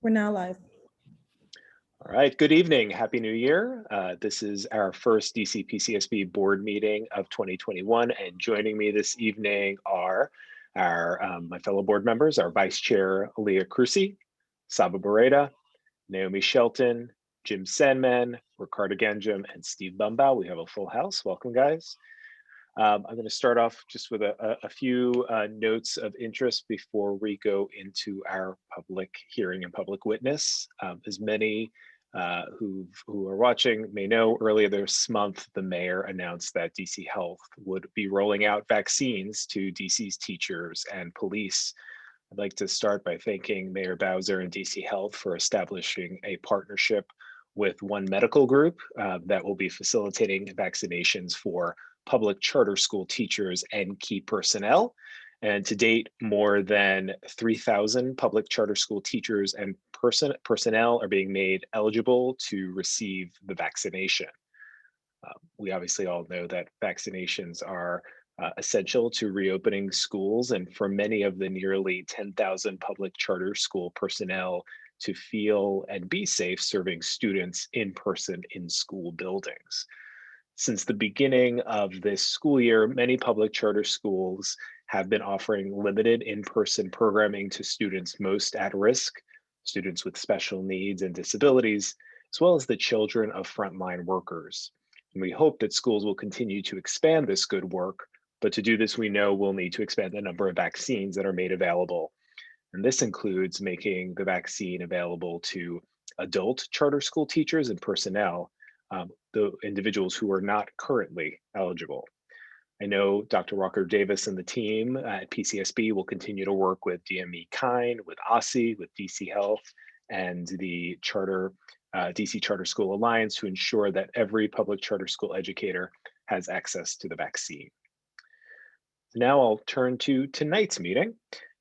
We're now live. All right, good evening. Happy New Year. This is our first DC PCSB board meeting of 2021, and joining me this evening are my fellow board members, our Vice Chair, Leah Crucy, Saba Barreda, Naomi Shelton, Jim Sandman, Ricardo Ganjum, and Steve Bumbau. We have a full house. Welcome, guys. I'm going to start off just with a few notes of interest before we go into our public hearing and public witness. As many who are watching may know, earlier this month, the mayor announced that DC Health would be rolling out vaccines to DC's teachers and police. I'd like to start by thanking Mayor Bowser and DC Health for establishing a partnership with One Medical Group that will be facilitating vaccinations for public charter school teachers and key personnel. And to date, more than 3,000 public charter school teachers and personnel are being made eligible to receive the vaccination. We obviously all know that vaccinations are essential to reopening schools, and for many of the nearly 10,000 public charter school personnel to feel and be safe serving students in person in school buildings. Since the beginning of this school year, many public charter schools have been offering limited in-person programming to students most at risk, students with special needs and disabilities, as well as the children of frontline workers. And we hope that schools will continue to expand this good work, but to do this, we know we'll need to expand the number of vaccines that are made available. And this includes making the vaccine available to adult charter school teachers and personnel, the individuals who are not currently eligible. I know Dr. Walker Davis and the team at PCSB will continue to work with DME Kind, with OSSI, with DC Health, and the DC Charter School Alliance to ensure that every public charter school educator has access to the vaccine. So now I'll turn to tonight's meeting.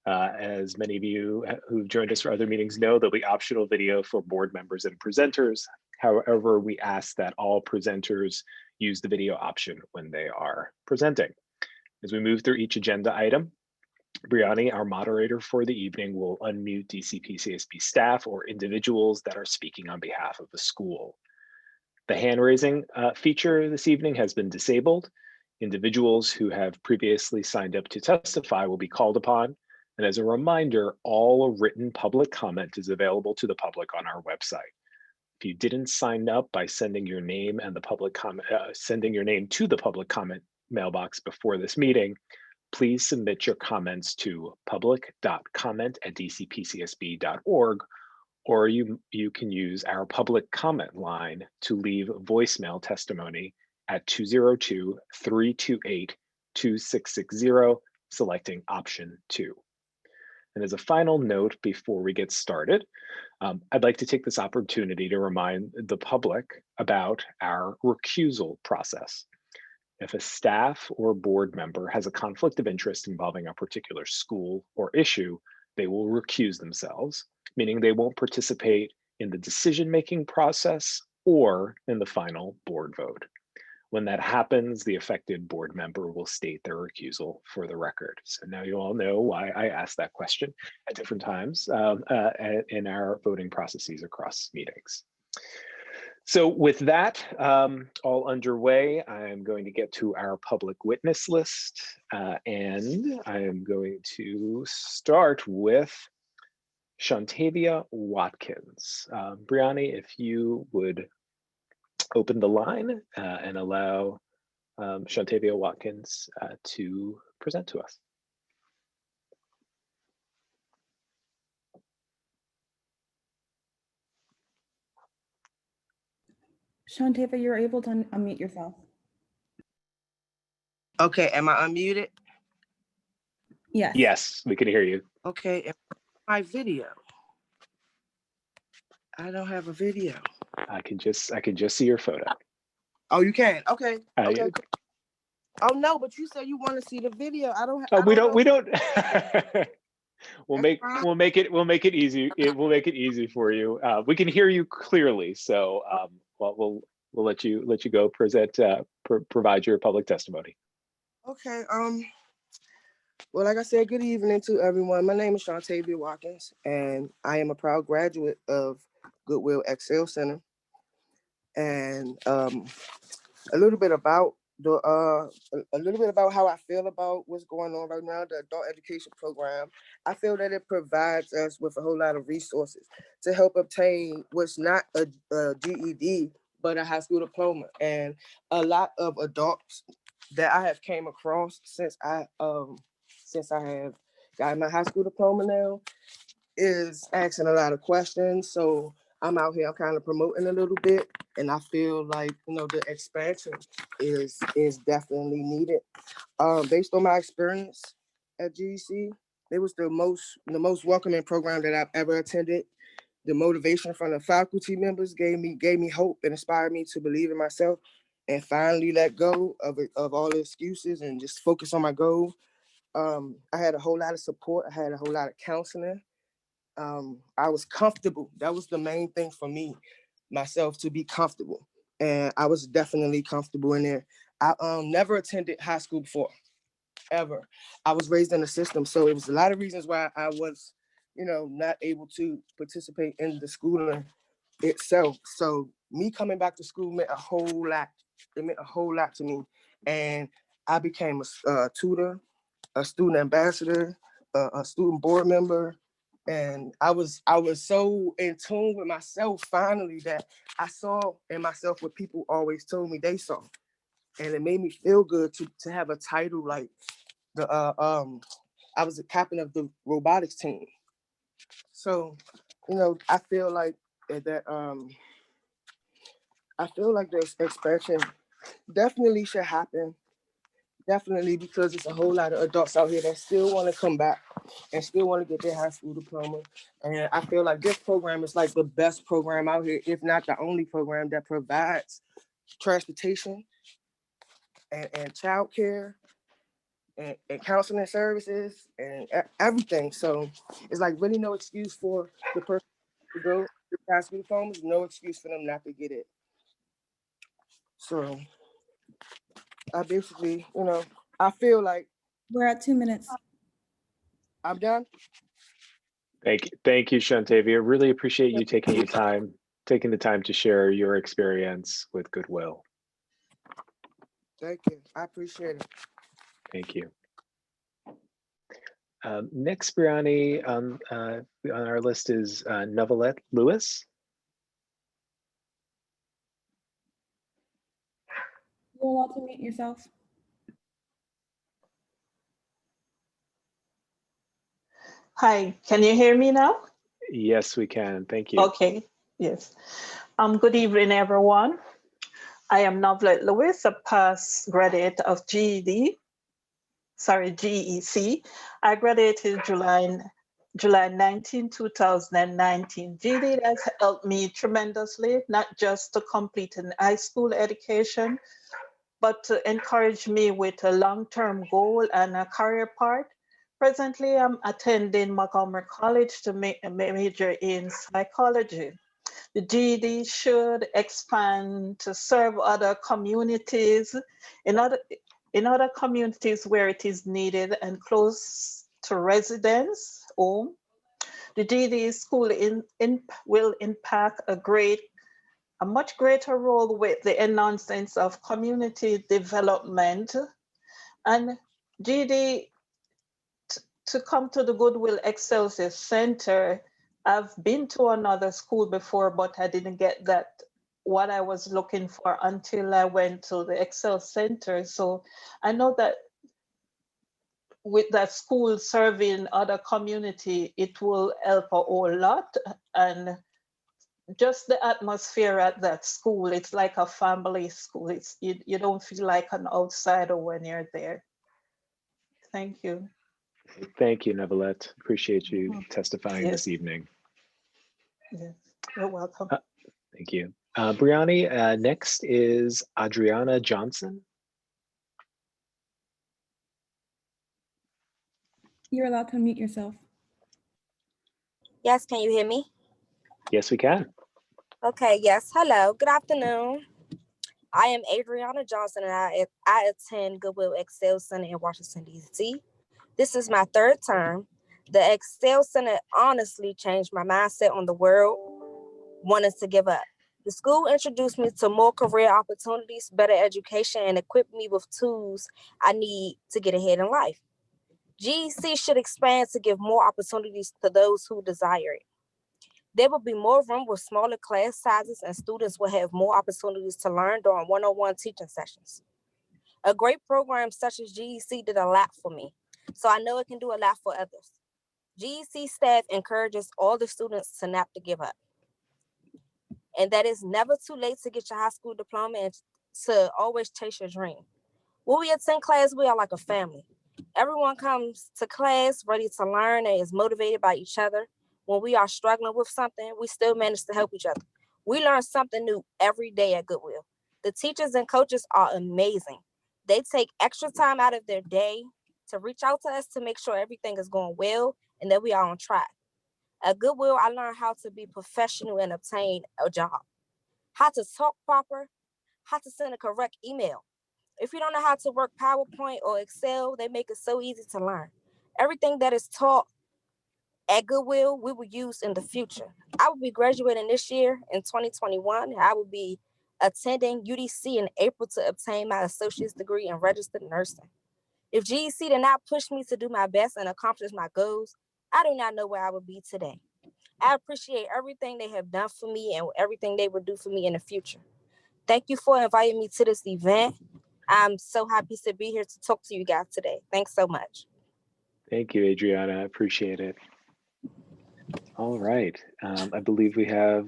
As many of you who've joined us for other meetings know, there'll be optional video for board members and presenters. However, we ask that all presenters use the video option when they are presenting. As we move through each agenda item, Brianni, our moderator for the evening, will unmute DC PCSB staff or individuals that are speaking on behalf of the school. The hand raising feature this evening has been disabled. Individuals who have previously signed up to testify will be called upon. And as a reminder, all written public comment is available to the public on our website. If you didn't sign up by sending your name and the public comment, sending your name to the public comment mailbox before this meeting, please submit your comments to public.comment@dcpcsb.org, or you can use our public comment line to leave voicemail testimony at 202-328-2660, selecting option 2. And as a final note before we get started, I'd like to take this opportunity to remind the public about our recusal process. If a staff or board member has a conflict of interest involving a particular school or issue, they will recuse themselves, meaning they won't participate in the decision-making process or in the final board vote. When that happens, the affected board member will state their recusal for the record. So now you all know why I asked that question at different times in our voting processes across meetings. So with that all underway, I'm going to get to our public witness list, and I am going to start with Shantavia Watkins. Brianni, if you would open the line and allow Shantavia Watkins to present to us. Shantavia, you're able to unmute yourself. Okay, am I unmuted? Yes. Yes, we can hear you. Okay, my video. I don't have a video. I can just see your photo. Oh, you can. Okay. Okay. Yeah. Cool. Oh no, but you said you want to see the video. I don't. Oh, we don't. We'll make it easy. We'll make it easy for you. We can hear you clearly, so we'll let you go present provide your public testimony. Okay. Well, like I said, good evening to everyone. My name is Shantavia Watkins, and I am a proud graduate of Goodwill Excel Center. And a little bit about a little bit about how I feel about what's going on right now, the adult education program. I feel that it provides us with a whole lot of resources to help obtain what's not a GED, but a high school diploma. And a lot of adults that I have came across since I have got my high school diploma now is asking a lot of questions. So I'm out here, I'm kind of promoting a little bit, and I feel like, you know, the expansion is definitely needed. Based on my experience at GEC, it was the most welcoming program that I've ever attended. The motivation from the faculty members gave me hope and inspired me to believe in myself and finally let go of all the excuses and just focus on my goal. I had a whole lot of support. I had a whole lot of counseling. I was comfortable. That was the main thing for me, myself, to be comfortable. And I was definitely comfortable in there. I never attended high school before, ever. I was raised in the system. So it was a lot of reasons why I was, you know, not able to participate in the schooling itself. So me coming back to school meant a whole lot. It meant a whole lot to me. And I became a tutor, a student ambassador, a student board member, and I was so in tune with myself finally that I saw in myself what people always told me they saw, and it made me feel good to have a title like the I was a captain of the robotics team. So, you know, I feel like that I feel like this expansion definitely should happen. Definitely, because it's a whole lot of adults out here that still want to come back and still want to get their high school diploma. And I feel like this program is like the best program out here, if not the only program that provides transportation and childcare and counseling services and everything. So it's like really no excuse for the person to go to high school diplomas, no excuse for them not to get it. So I basically, you know, I feel like We're at 2 minutes. I'm done. Thank you, Shantavia. Really appreciate you taking the time to share your experience with Goodwill. Thank you. I appreciate it. Thank you. Next, Briani, on our list is Novelette Lewis. You're allowed to mute yourself. Hi, can you hear me now? Yes, we can. Thank you. Okay, yes. Good evening, everyone. I am Novelette Lewis, a past graduate of GEC. I graduated July 19, 2019. GED has helped me tremendously, not just to complete an high school education, but to encourage me with a long-term goal and a career path. Presently, I'm attending Montgomery College to major in psychology. The GED should expand to serve other communities in other communities where it is needed and close to residents' home. The GED school will impact a much greater role with the enhancement of community development. And GED, to come to the Goodwill Excelsior Center, I've been to another school before, but I didn't get what I was looking for until I went to the Excel Center. So I know that with that school serving other community, it will help a whole lot. And just the atmosphere at that school, it's like a family school. You don't feel like an outsider when you're there. Thank you. Thank you, Novelette. Appreciate you testifying this Yes. evening. Yes, you're welcome. Thank you. Briani, next is Adriana Johnson. You're allowed to mute yourself. Yes, can you hear me? Yes, we can. Okay, yes. Hello, good afternoon. I am Adriana Johnson and I attend Goodwill Excel Center in Washington, D.C. This is my third term. The Excel Center honestly changed my mindset on the world, wanting to give up. The school introduced me to more career opportunities, better education, and equipped me with tools I need to get ahead in life. GEC should expand to give more opportunities to those who desire it. There will be more room with smaller class sizes, and students will have more opportunities to learn during one-on-one teaching sessions. A great program such as GEC did a lot for me, so I know it can do a lot for others. GEC staff encourages all the students to not to give up, and that it's never too late to get your high school diploma and to always chase your dream. When we attend class, we are like a family. Everyone comes to class ready to learn and is motivated by each other. When we are struggling with something, we still manage to help each other. We learn something new every day at Goodwill. The teachers and coaches are amazing. They take extra time out of their day to reach out to us to make sure everything is going well and that we are on track. At Goodwill, I learned how to be professional and obtain a job, how to talk proper, how to send a correct email. If you don't know how to work PowerPoint or Excel, they make it so easy to learn. Everything that is taught at Goodwill, we will use in the future. I will be graduating this year in 2021. I will be attending UDC in April to obtain my associate's degree in registered nursing. If GEC did not push me to do my best and accomplish my goals, I do not know where I would be today. I appreciate everything they have done for me and everything they will do for me in the future. Thank you for inviting me to this event. I'm so happy to be here to talk to you guys today. Thanks so much. Thank you, Adriana. I appreciate it. All right. I believe we have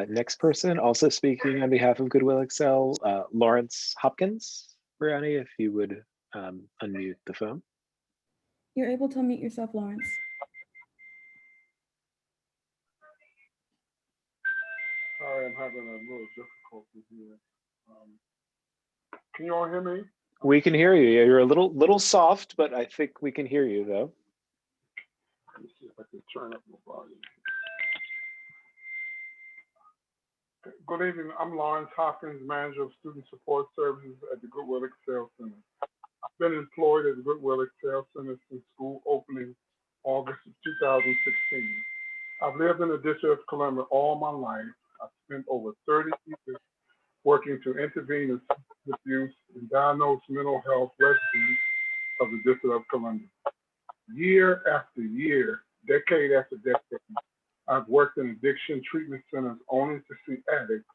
next person also speaking on behalf of Goodwill Excel, Lawrence Hopkins. Brianna, if you would unmute the phone. You're able to unmute yourself, Lawrence. Sorry, I'm having a little difficulty here. Can you all hear me? We can hear you. You're a little soft, but I think we can hear you though. Let me see if I can turn up the volume. Good evening. I'm Lawrence Hopkins, Manager of Student Support Services at the Goodwill Excel Center. I've been employed at the Goodwill Excel Center since school opening August of 2016. I've lived in the District of Columbia all my life. I've spent over 30 years working to intervene in substance abuse and diagnose mental health residents of the District of Columbia. Year after year, decade after decade, I've worked in addiction treatment centers only to see addicts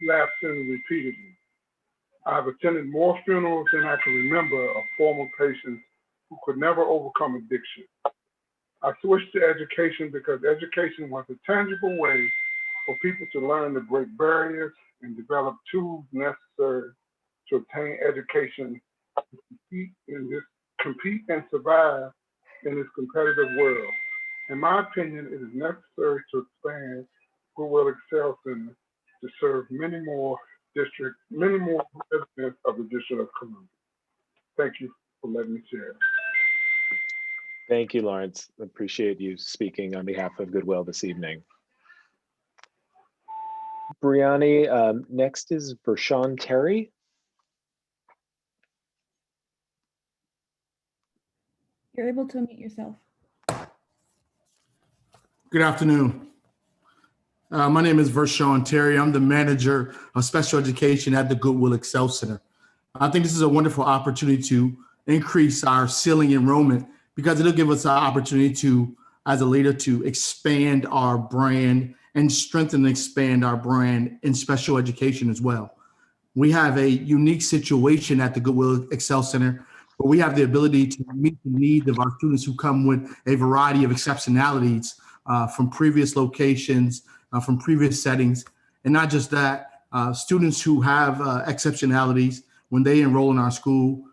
relapsing repeatedly. I've attended more funerals than I can remember of former patients who could never overcome addiction. I switched to education because education was a tangible way for people to learn to break barriers and develop tools necessary to obtain education to compete and survive in this competitive world. In my opinion, it is necessary to expand Goodwill Excel Center to serve many more residents of the District of Columbia. Thank you for letting me share. Thank you, Lawrence. Appreciate you speaking on behalf of Goodwill this evening. Brianna, next is Vershawn Terry. You're able to unmute yourself. Good afternoon. My name is Vershawn Terry. I'm the manager of special education at the Goodwill Excel Center. I think this is a wonderful opportunity to increase our ceiling enrollment because it'll give us an opportunity to, as a leader, to expand our brand and strengthen and expand our brand in special education as well. We have a unique situation at the Goodwill Excel Center where we have the ability to meet the needs of our students who come with a variety of exceptionalities from previous locations, from previous settings. And not just that, students who have exceptionalities, when they enroll in our school,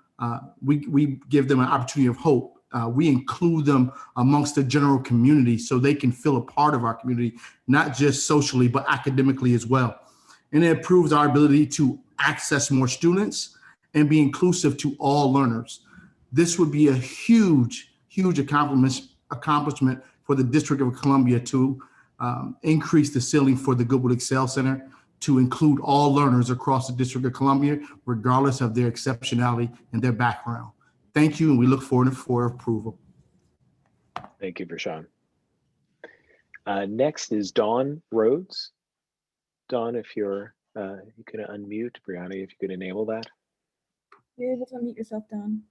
we give them an opportunity of hope. We include them amongst the general community so they can feel a part of our community, not just socially, but academically as well. And it improves our ability to access more students and be inclusive to all learners. This would be a huge, huge accomplishment for the District of Columbia to increase the ceiling for the Goodwill Excel Center to include all learners across the District of Columbia, regardless of their exceptionality and their background. Thank you, and we look forward for approval. Thank you, Vershawn. Next is Dawn Rhodes. Dawn, if you're, you can unmute. Brianna, if you could enable that. You're able to unmute yourself, Dawn.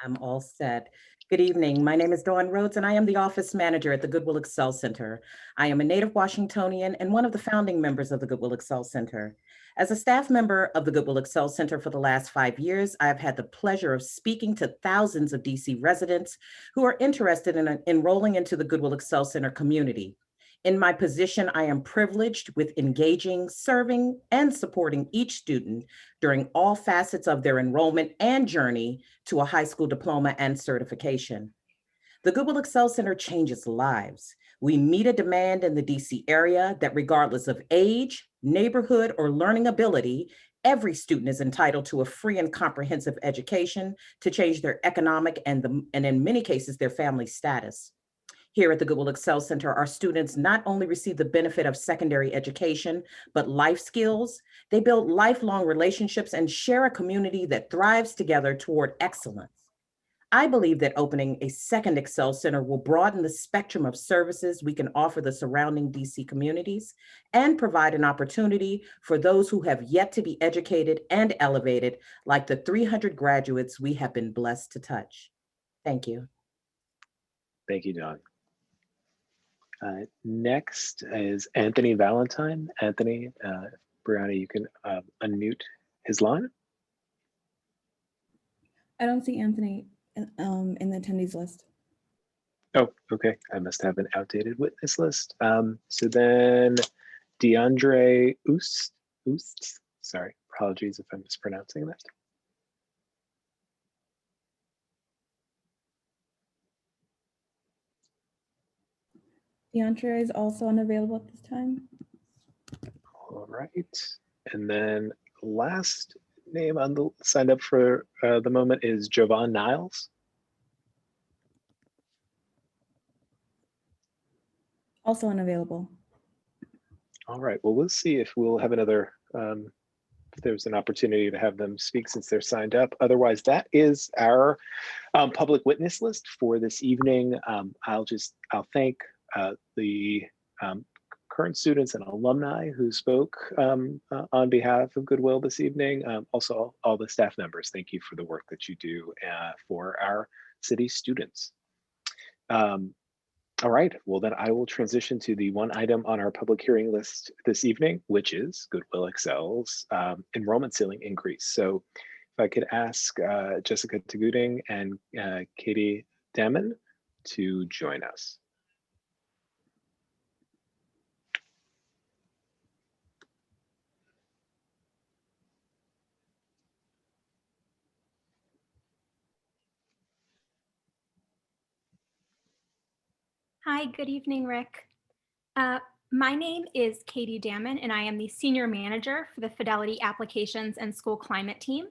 I'm all set. Good evening. My name is Dawn Rhodes, and I am the office manager at the Goodwill Excel Center. I am a native Washingtonian and one of the founding members of the Goodwill Excel Center. As a staff member of the Goodwill Excel Center for the last 5 years, I've had the pleasure of speaking to thousands of DC residents who are interested in enrolling into the Goodwill Excel Center community. In my position, I am privileged with engaging, serving, and supporting each student during all facets of their enrollment and journey to a high school diploma and certification. The Goodwill Excel Center changes lives. We meet a demand in the DC area that regardless of age, neighborhood, or learning ability, every student is entitled to a free and comprehensive education to change their economic and in many cases, their family status. Here at the Goodwill Excel Center, our students not only receive the benefit of secondary education, but life skills. They build lifelong relationships and share a community that thrives together toward excellence. I believe that opening a second Excel Center will broaden the spectrum of services we can offer the surrounding DC communities and provide an opportunity for those who have yet to be educated and elevated, like the 300 graduates we have been blessed to touch. Thank you. Thank you, Dawn. Next is Anthony Valentine. Anthony, Brianna, you can unmute his line. I don't see Anthony in the attendees list. Oh, okay. I must have an outdated witness list. So then DeAndre Oost, sorry, apologies if I'm mispronouncing that. DeAndre is also unavailable at this time. All right. And then last name on the signed up for the moment is Jovan Niles. Also unavailable. All right. Well, we'll see if we'll have another, if there's an opportunity to have them speak since they're signed up. Otherwise, that is our public witness list for this evening. I'll thank the current students and alumni who spoke on behalf of Goodwill this evening. Also, all the staff members, thank you for the work that you do for our city students. All right, well then I will transition to the one item on our public hearing list this evening, which is Goodwill Excel's enrollment ceiling increase. So if I could ask Jessica Taguding and Katie Damon to join us. Hi, good evening, Rick. My name is Katie Damon, and I am the Senior Manager for the Fidelity Applications and School Climate Team.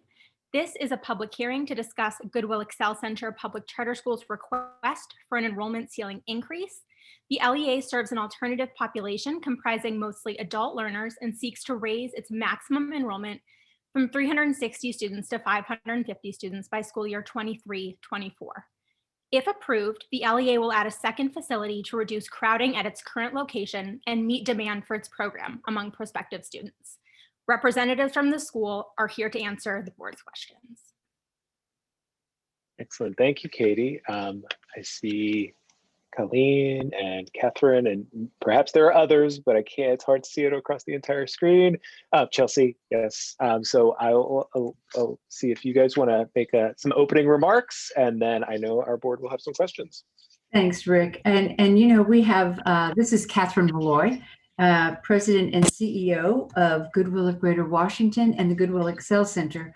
This is a public hearing to discuss Goodwill Excel Center Public Charter Schools' request for an enrollment ceiling increase. The LEA serves an alternative population comprising mostly adult learners and seeks to raise its maximum enrollment from 360 students to 550 students by school year 23-24. If approved, the LEA will add a second facility to reduce crowding at its current location and meet demand for its program among prospective students. Representatives from the school are here to answer the board's questions. Excellent, thank you, Katie. I see Colleen and Catherine, and perhaps there are others, but I can't, it's hard to see it across the entire screen. Chelsea, yes. So I'll see if you guys want to make some opening remarks, and then I know our board will have some questions. Thanks, Rick. And you know, we have, this is Catherine Malloy, President and CEO of Goodwill of Greater Washington and the Goodwill Excel Center.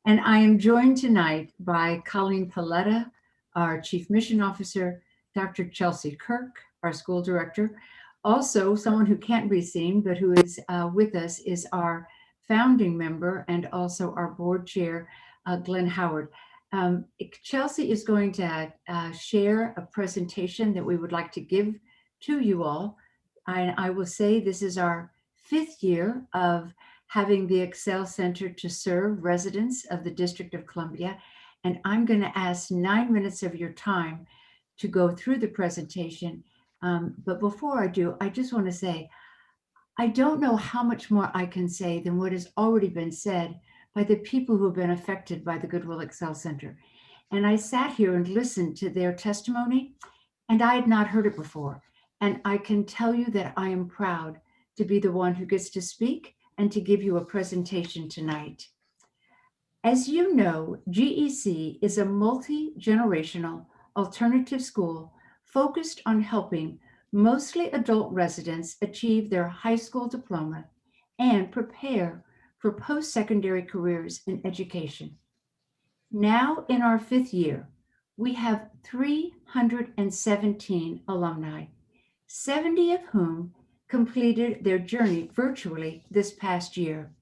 And I am joined tonight by Colleen Paletta, our Chief Mission Officer, Dr. Chelsea Kirk, our school director. Also, someone who can't be seen, but who is with us is our founding member and also our board chair, Glenn Howard. Chelsea is going to share a presentation that we would like to give to you all. I will say this is our 5th year of having the Excel Center to serve residents of the District of Columbia. and I'm going to ask 9 minutes of your time to go through the presentation. But before I do, I just want to say, I don't know how much more I can say than what has already been said by the people who have been affected by the Goodwill Excel Center. And I sat here and listened to their testimony, and I had not heard it before. And I can tell you that I am proud to be the one who gets to speak and to give you a presentation tonight. As you know, GEC is a multi-generational alternative school focused on helping mostly adult residents achieve their high school diploma and prepare for post-secondary careers in education. Now in our 5th year, we have 317 alumni, 70 of whom completed their journey virtually this past year.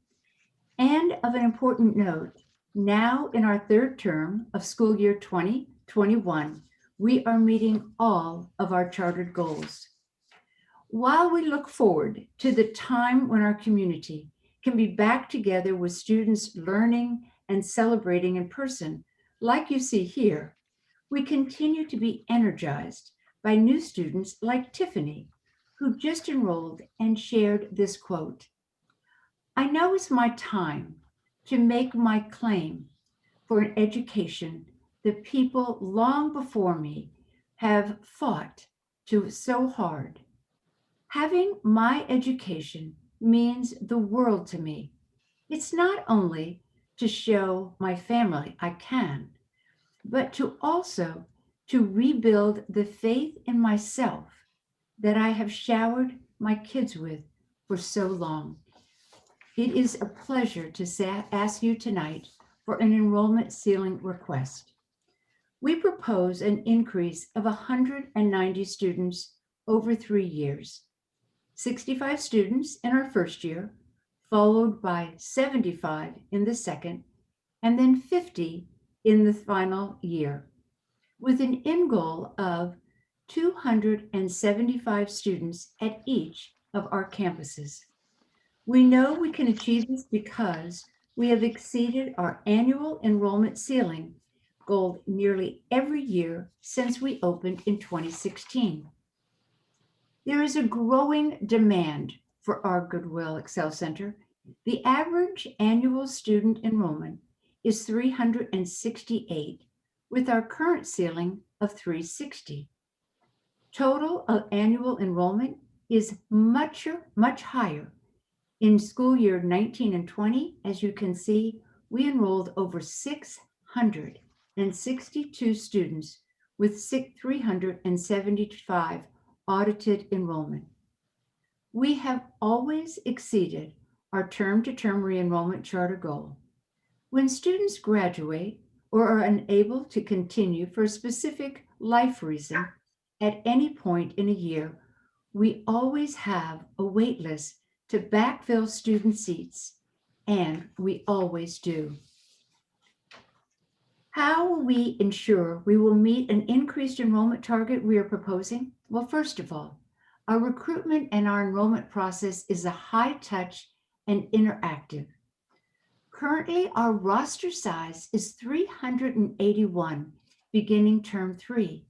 And of an important note, now in our 3rd term of school year 2021, we are meeting all of our chartered goals. While we look forward to the time when our community can be back together with students learning and celebrating in person, like you see here, we continue to be energized by new students like Tiffany, who just enrolled and shared this quote. I know it's my time to make my claim for an education that people long before me have fought to so hard. Having my education means the world to me. It's not only to show my family I can, but to also to rebuild the faith in myself that I have showered my kids with for so long. It is a pleasure to ask you tonight for an enrollment ceiling request. We propose an increase of 190 students over 3 years. 65 students in our 1st year, followed by 75 in the 2nd, and then 50 in the final year, with an end goal of 275 students at each of our campuses. We know we can achieve this because we have exceeded our annual enrollment ceiling goal nearly every year since we opened in 2016. There is a growing demand for our Goodwill Excel Center. The average annual student enrollment is 368, with our current ceiling of 360. Total annual enrollment is much higher. In school year 19 and 20, as you can see, we enrolled over 662 students with 375 audited enrollment. We have always exceeded our term-to-term re-enrollment charter goal. When students graduate or are unable to continue for a specific life reason at any point in a year, we always have a wait list to backfill student seats, and we always do. How will we ensure we will meet an increased enrollment target we are proposing? Well, first of all, our recruitment and our enrollment process is a high touch and interactive. Currently, our roster size is 381 beginning term 3.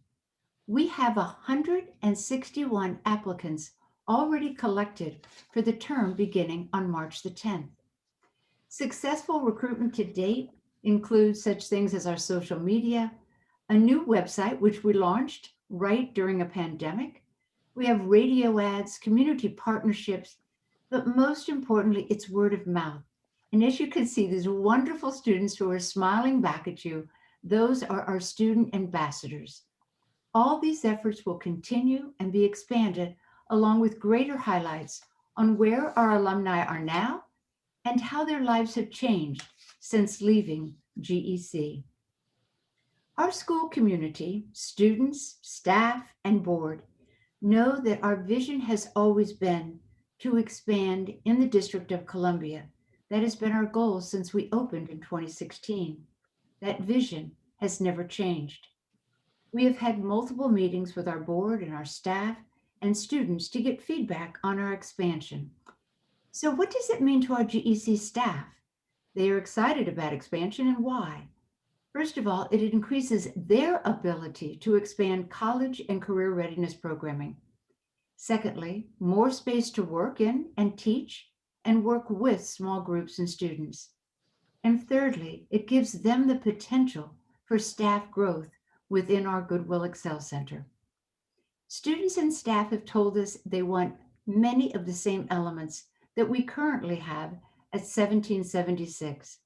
We have 161 applicants already collected for the term beginning on March the 10th. Successful recruitment to date includes such things as our social media, a new website, which we launched right during a pandemic. We have radio ads, community partnerships, but most importantly, it's word of mouth. And as you can see, these wonderful students who are smiling back at you, those are our student ambassadors. All these efforts will continue and be expanded along with greater highlights on where our alumni are now and how their lives have changed since leaving GEC. Our school community, students, staff, and board know that our vision has always been to expand in the District of Columbia. That has been our goal since we opened in 2016. That vision has never changed. We have had multiple meetings with our board and our staff and students to get feedback on our expansion. So what does it mean to our GEC staff? They are excited about expansion, and why? First of all, it increases their ability to expand college and career readiness programming. Secondly, more space to work in and teach and work with small groups and students. And thirdly, it gives them the potential for staff growth within our Goodwill Excel Center. Students and staff have told us they want many of the same elements that we currently have at 1776.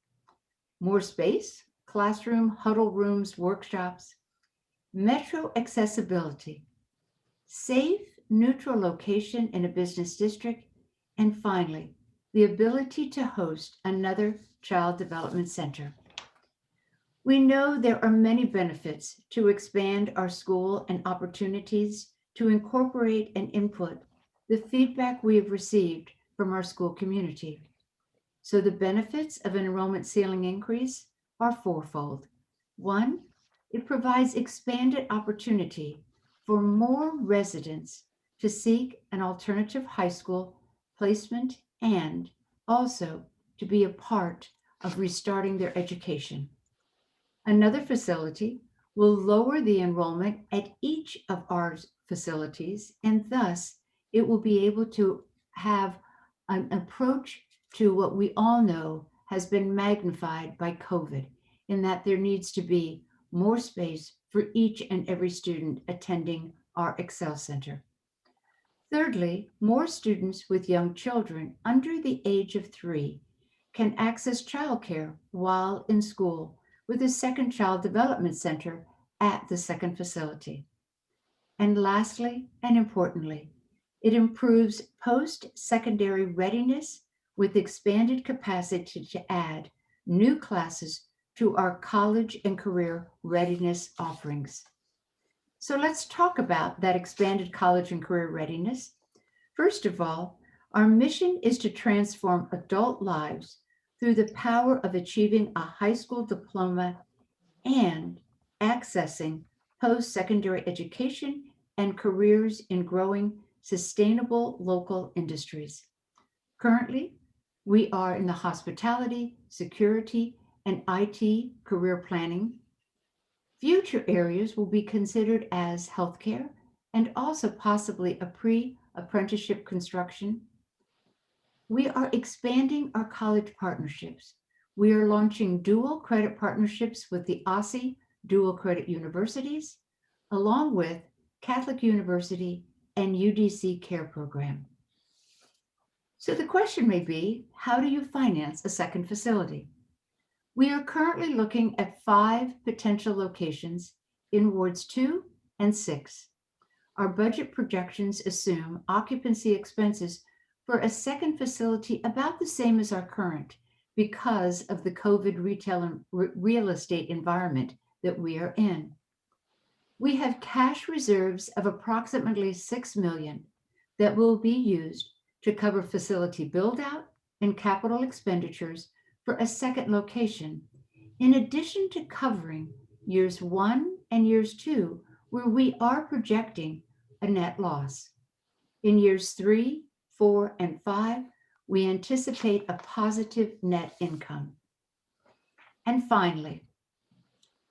More space, classroom, huddle rooms, workshops, metro accessibility, safe, neutral location in a business district, and finally, the ability to host another child development center. We know there are many benefits to expand our school and opportunities to incorporate and input the feedback we have received from our school community. So the benefits of an enrollment ceiling increase are fourfold. One, it provides expanded opportunity for more residents to seek an alternative high school placement and also to be a part of restarting their education. Another facility will lower the enrollment at each of our facilities, and thus it will be able to have an approach to what we all know has been magnified by COVID, in that there needs to be more space for each and every student attending our Excel Center. Thirdly, more students with young children under the age of 3 can access childcare while in school with a second child development center at the second facility. And lastly, and importantly, it improves post-secondary readiness with expanded capacity to add new classes to our college and career readiness offerings. So let's talk about that expanded college and career readiness. First of all, our mission is to transform adult lives through the power of achieving a high school diploma and accessing post-secondary education and careers in growing sustainable local industries. Currently, we are in the hospitality, security, and IT career planning. Future areas will be considered as healthcare and also possibly a pre-apprenticeship construction. We are expanding our college partnerships. We are launching dual credit partnerships with the Aussie Dual Credit Universities, along with Catholic University and UDC Care Program. So the question may be, how do you finance a second facility? We are currently looking at 5 potential locations in wards 2 and 6. Our budget projections assume occupancy expenses for a second facility about the same as our current because of the COVID retail and real estate environment that we are in. We have cash reserves of approximately $6 million that will be used to cover facility build out and capital expenditures for a second location, in addition to covering years 1 and years 2, where we are projecting a net loss. In years 3, 4, and 5, we anticipate a positive net income. And finally,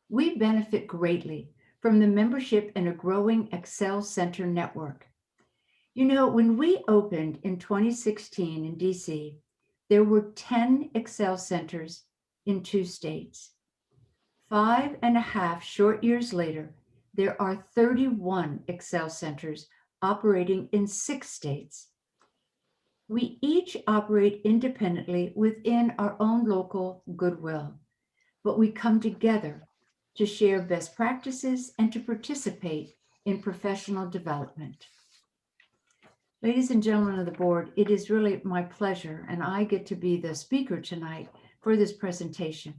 we benefit greatly from the membership in a growing Excel Center network. You know, when we opened in 2016 in DC, there were 10 Excel Centers in 2 states. 5.5 short years later, there are 31 Excel Centers operating in 6 states. We each operate independently within our own local goodwill, but we come together to share best practices and to participate in professional development. Ladies and gentlemen of the board, it is really my pleasure, and I get to be the speaker tonight for this presentation.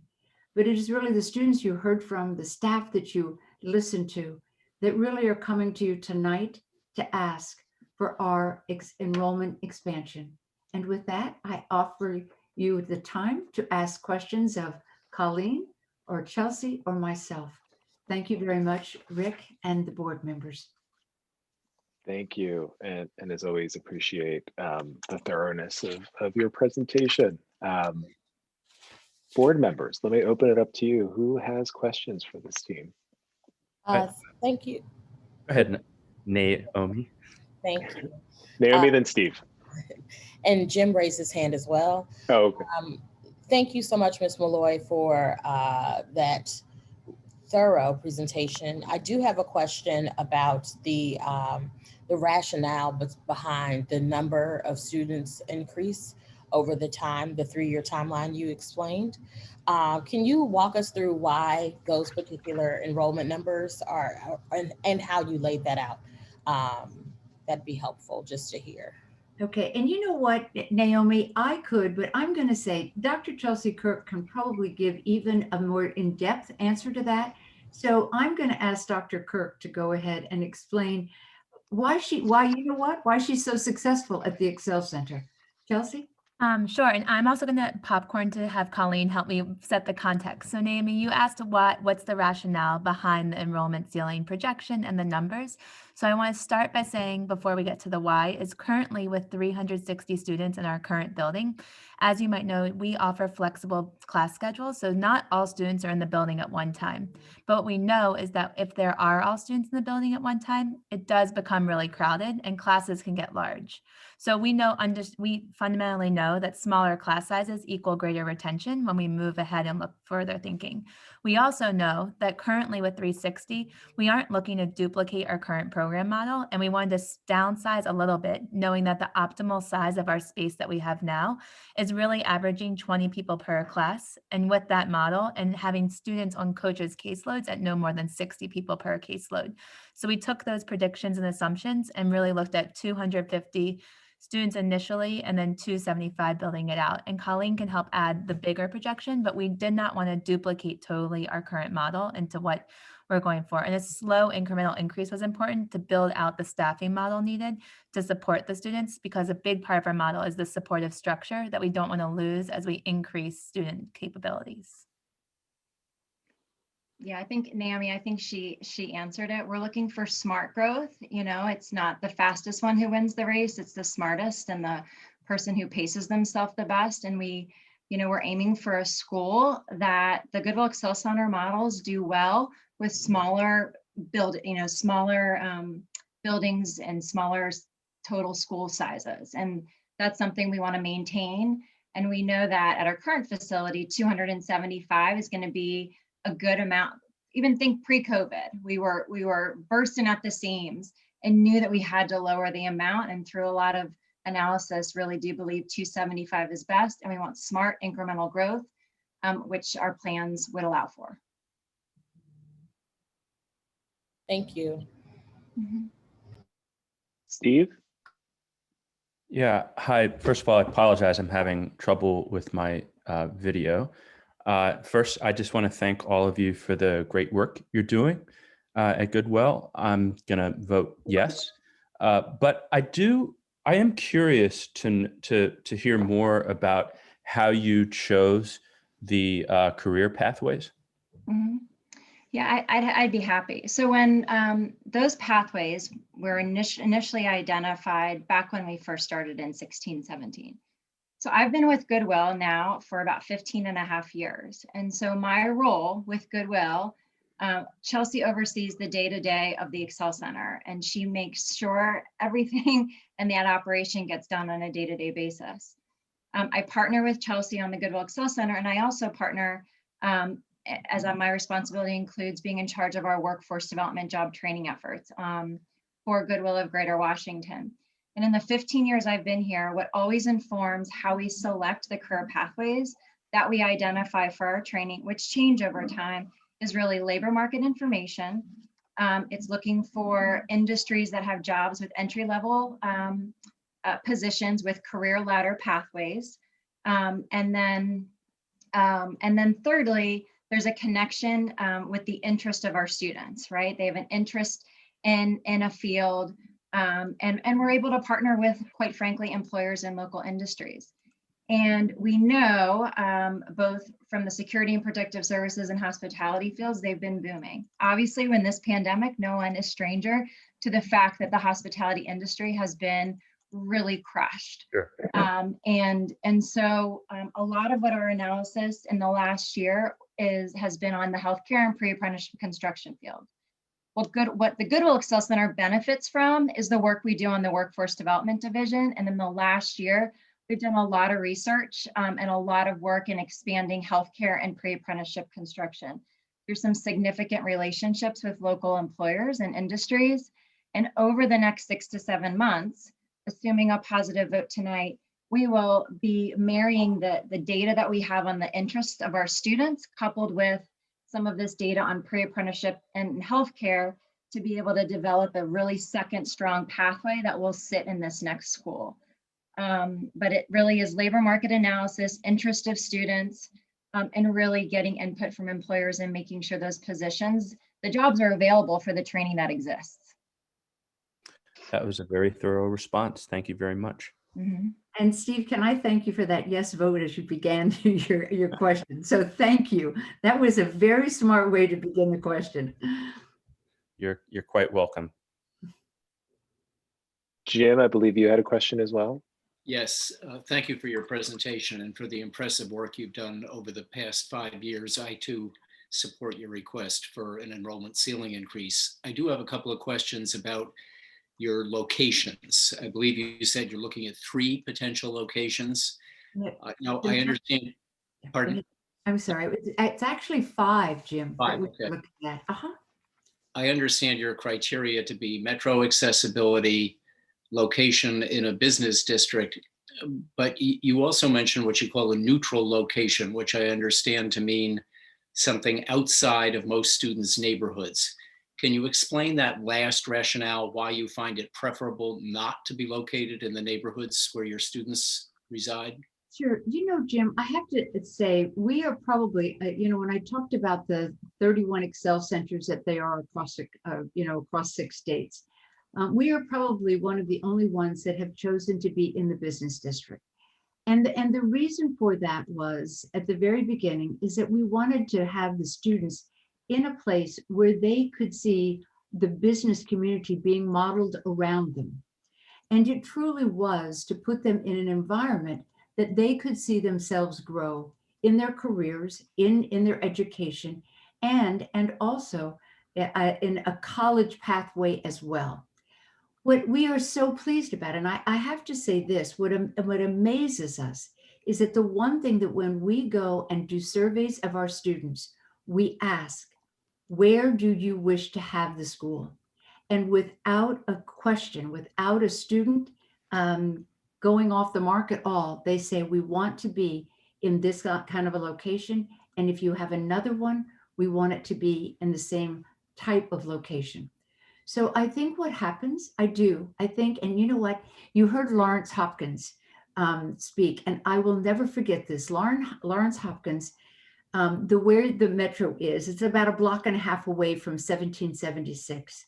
But it is really the students you heard from, the staff that you listened to, that really are coming to you tonight to ask for our enrollment expansion. And with that, I offer you the time to ask questions of Colleen or Chelsea or myself. Thank you very much, Rick and the board members. Thank you. And as always, appreciate the thoroughness of your presentation. Board members, let me open it up to you. Who has questions for this team? Thank you. Go ahead, Naomi. Thank you. Naomi, then Steve. And Jim raised his hand as well. Oh, okay. Thank you so much, Ms. Malloy, for that thorough presentation. I do have a question about the rationale behind the number of students increase over the time, the 3-year timeline you explained. Can you walk us through why those particular enrollment numbers are and how you laid that out? That'd be helpful just to hear. Okay, and you know what, Naomi, I could, but I'm going to say Dr. Chelsea Kirk can probably give even a more in-depth answer to that. So I'm going to ask Dr. Kirk to go ahead and explain why she's so successful at the Excel Center. Chelsea? Sure, and I'm also going to popcorn to have Colleen help me set the context. So Naomi, you asked what's the rationale behind the enrollment ceiling projection and the numbers. So I want to start by saying, before we get to the why, is currently with 360 students in our current building. As you might know, we offer flexible class schedules, so not all students are in the building at one time. But what we know is that if there are all students in the building at one time, it does become really crowded and classes can get large. So we fundamentally know that smaller class sizes equal greater retention when we move ahead and look further thinking. We also know that currently with 360, we aren't looking to duplicate our current program model, and we wanted to downsize a little bit, knowing that the optimal size of our space that we have now is really averaging 20 people per class. And with that model and having students on coaches' caseloads at no more than 60 people per caseload. So we took those predictions and assumptions and really looked at 250 students initially, and then 275 building it out. And Colleen can help add the bigger projection, but we did not want to duplicate totally our current model into what we're going for. And a slow incremental increase was important to build out the staffing model needed to support the students, because a big part of our model is the supportive structure that we don't want to lose as we increase student capabilities. Yeah, I think Naomi, I think she answered it. We're looking for smart growth. You know, it's not the fastest one who wins the race, it's the smartest and the person who paces themselves the best. And we're aiming for a school that the Goodwill Excel Center models do well with smaller buildings and smaller total school sizes. And that's something we want to maintain. And we know that at our current facility, 275 is going to be a good amount. Even think pre-COVID, we were bursting at the seams and knew that we had to lower the amount, and through a lot of analysis really do believe 275 is best, and we want smart incremental growth, which our plans would allow for. Thank you. Mm-hmm. Steve? Yeah, hi. First of all, I apologize. I'm having trouble with my video. First, I just want to thank all of you for the great work you're doing at Goodwill. I'm going to vote yes. But I am curious to hear more about how you chose the career pathways. Mm-hmm. Yeah, I'd be happy. So when those pathways were initially identified back when we first started in 16-17. So I've been with Goodwill now for about 15 and a half years. And so my role with Goodwill, Chelsea oversees the day-to-day of the Excel Center, and she makes sure everything in that operation gets done on a day-to-day basis. I partner with Chelsea on the Goodwill Excel Center, and I also partner, as my responsibility includes being in charge of our workforce development job training efforts for Goodwill of Greater Washington. And in the 15 years I've been here, what always informs how we select the career pathways that we identify for our training, which change over time, is really labor market information. It's looking for industries that have jobs with entry-level positions with career ladder pathways. And then thirdly, there's a connection with the interest of our students, right? They have an interest in a field. And we're able to partner with, quite frankly, employers and local industries. And we know both from the security and protective services and hospitality fields, they've been booming. Obviously, when this pandemic, no one is stranger to the fact that the hospitality industry has been really crashed. Sure. And so a lot of what our analysis in the last year has been on the healthcare and pre-apprenticeship construction field. What the Goodwill Excel Center benefits from is the work we do on the workforce development division. And in the last year, we've done a lot of research and a lot of work in expanding healthcare and pre-apprenticeship construction. There's some significant relationships with local employers and industries. And over the next 6 to 7 months, assuming a positive vote tonight, we will be marrying the data that we have on the interests of our students, coupled with some of this data on pre-apprenticeship and healthcare, to be able to develop a really second strong pathway that will sit in this next school. But it really is labor market analysis, interest of students, and really getting input from employers and making sure those positions, the jobs are available for the training that exists. That was a very thorough response. Thank you very much. Mm-hmm. And Steve, can I thank you for that yes vote as you began your question? So thank you. That was a very smart way to begin the question. You're quite welcome. Jim, I believe you had a question as well. Yes, thank you for your presentation and for the impressive work you've done over the past 5 years. I too support your request for an enrollment ceiling increase. I do have a couple of questions about your locations. I believe you said you're looking at 3 potential locations. Now, I understand, pardon? I'm sorry, it's actually 5, Jim. 5, okay. I understand your criteria to be metro accessibility, location in a business district, but you also mentioned what you call a neutral location, which I understand to mean something outside of most students' neighborhoods. Can you explain that last rationale, why you find it preferable not to be located in the neighborhoods where your students reside? Sure. You know, Jim, I have to say, we are probably, when I talked about the 31 Excel centers that they are across, across 6 states, we are probably one of the only ones that have chosen to be in the business district. And the reason for that was, at the very beginning, is that we wanted to have the students in a place where they could see the business community being modeled around them. And it truly was to put them in an environment that they could see themselves grow in their careers, in their education, and also in a college pathway as well. What we are so pleased about, and I have to say this, what amazes us is that the one thing that when we go and do surveys of our students, we ask, where do you wish to have the school? And without a question, without a student going off the mark at all, they say, we want to be in this kind of a location. And if you have another one, we want it to be in the same type of location. So I think what happens, I think, and you know what, you heard Lawrence Hopkins speak, and I will never forget this. Lawrence Hopkins, where the metro is, it's about 1.5 blocks away from 1776.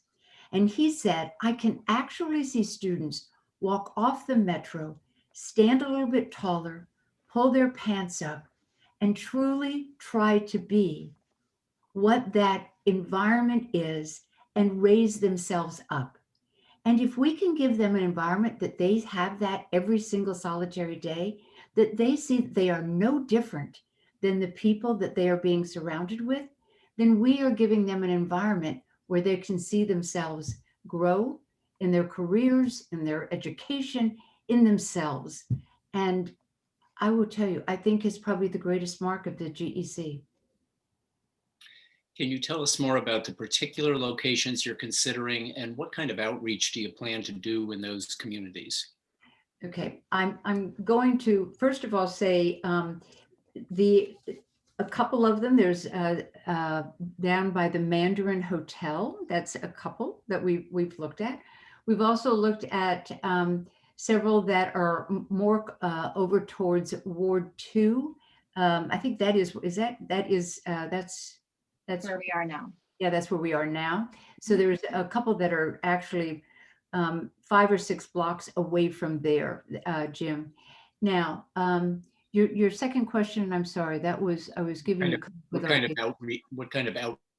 And he said, I can actually see students walk off the metro, stand a little bit taller, pull their pants up, and truly try to be what that environment is and raise themselves up. And if we can give them an environment that they have that every single solitary day, that they see that they are no different than the people that they are being surrounded with, then we are giving them an environment where they can see themselves grow in their careers, in their education, in themselves. And I will tell you, I think it's probably the greatest mark of the GEC. Can you tell us more about the particular locations you're considering and what kind of outreach do you plan to do in those communities? Okay, I'm going to first of all say a couple of them. There's down by the Mandarin Hotel. That's a couple that we've looked at. We've also looked at several that are more over towards Ward 2. I think that's where we are now. Yeah, that's where we are now. So there's a couple that are actually 5 or 6 blocks away from there, Jim. Now, your second question, I'm sorry, that was, I was giving you what kind of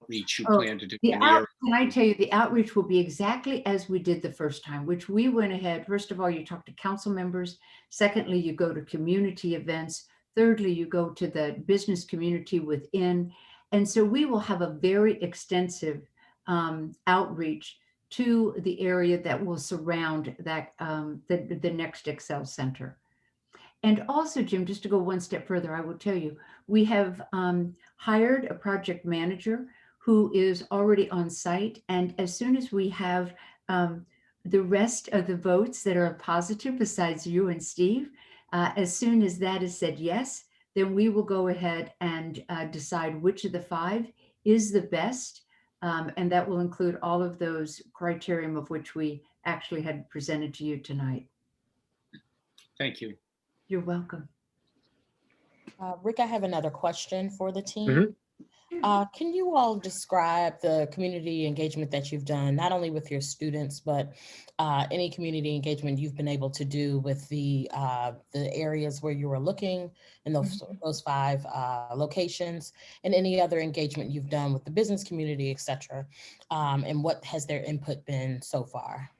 outreach you Oh, plan to do The in the area? can I tell you, the outreach will be exactly as we did the first time, which we went ahead. First of all, you talk to council members. Secondly, you go to community events. Thirdly, you go to the business community within. And so we will have a very extensive outreach to the area that will surround that the next Excel Center. And also, Jim, just to go one step further, I will tell you, we have hired a project manager who is already on site. And as soon as we have the rest of the votes that are positive, besides you and Steve, as soon as that is said yes, then we will go ahead and decide which of the 5 is the best. And that will include all of those criterion of which we actually had presented to you tonight. Thank you. You're welcome. Rick, I have another question for the team. Can you all describe the community engagement that you've done, not only with your students, but any community engagement you've been able to do with the areas where you were looking in those 5 locations, and any other engagement you've done with the business community, et cetera, and what has their input been so far?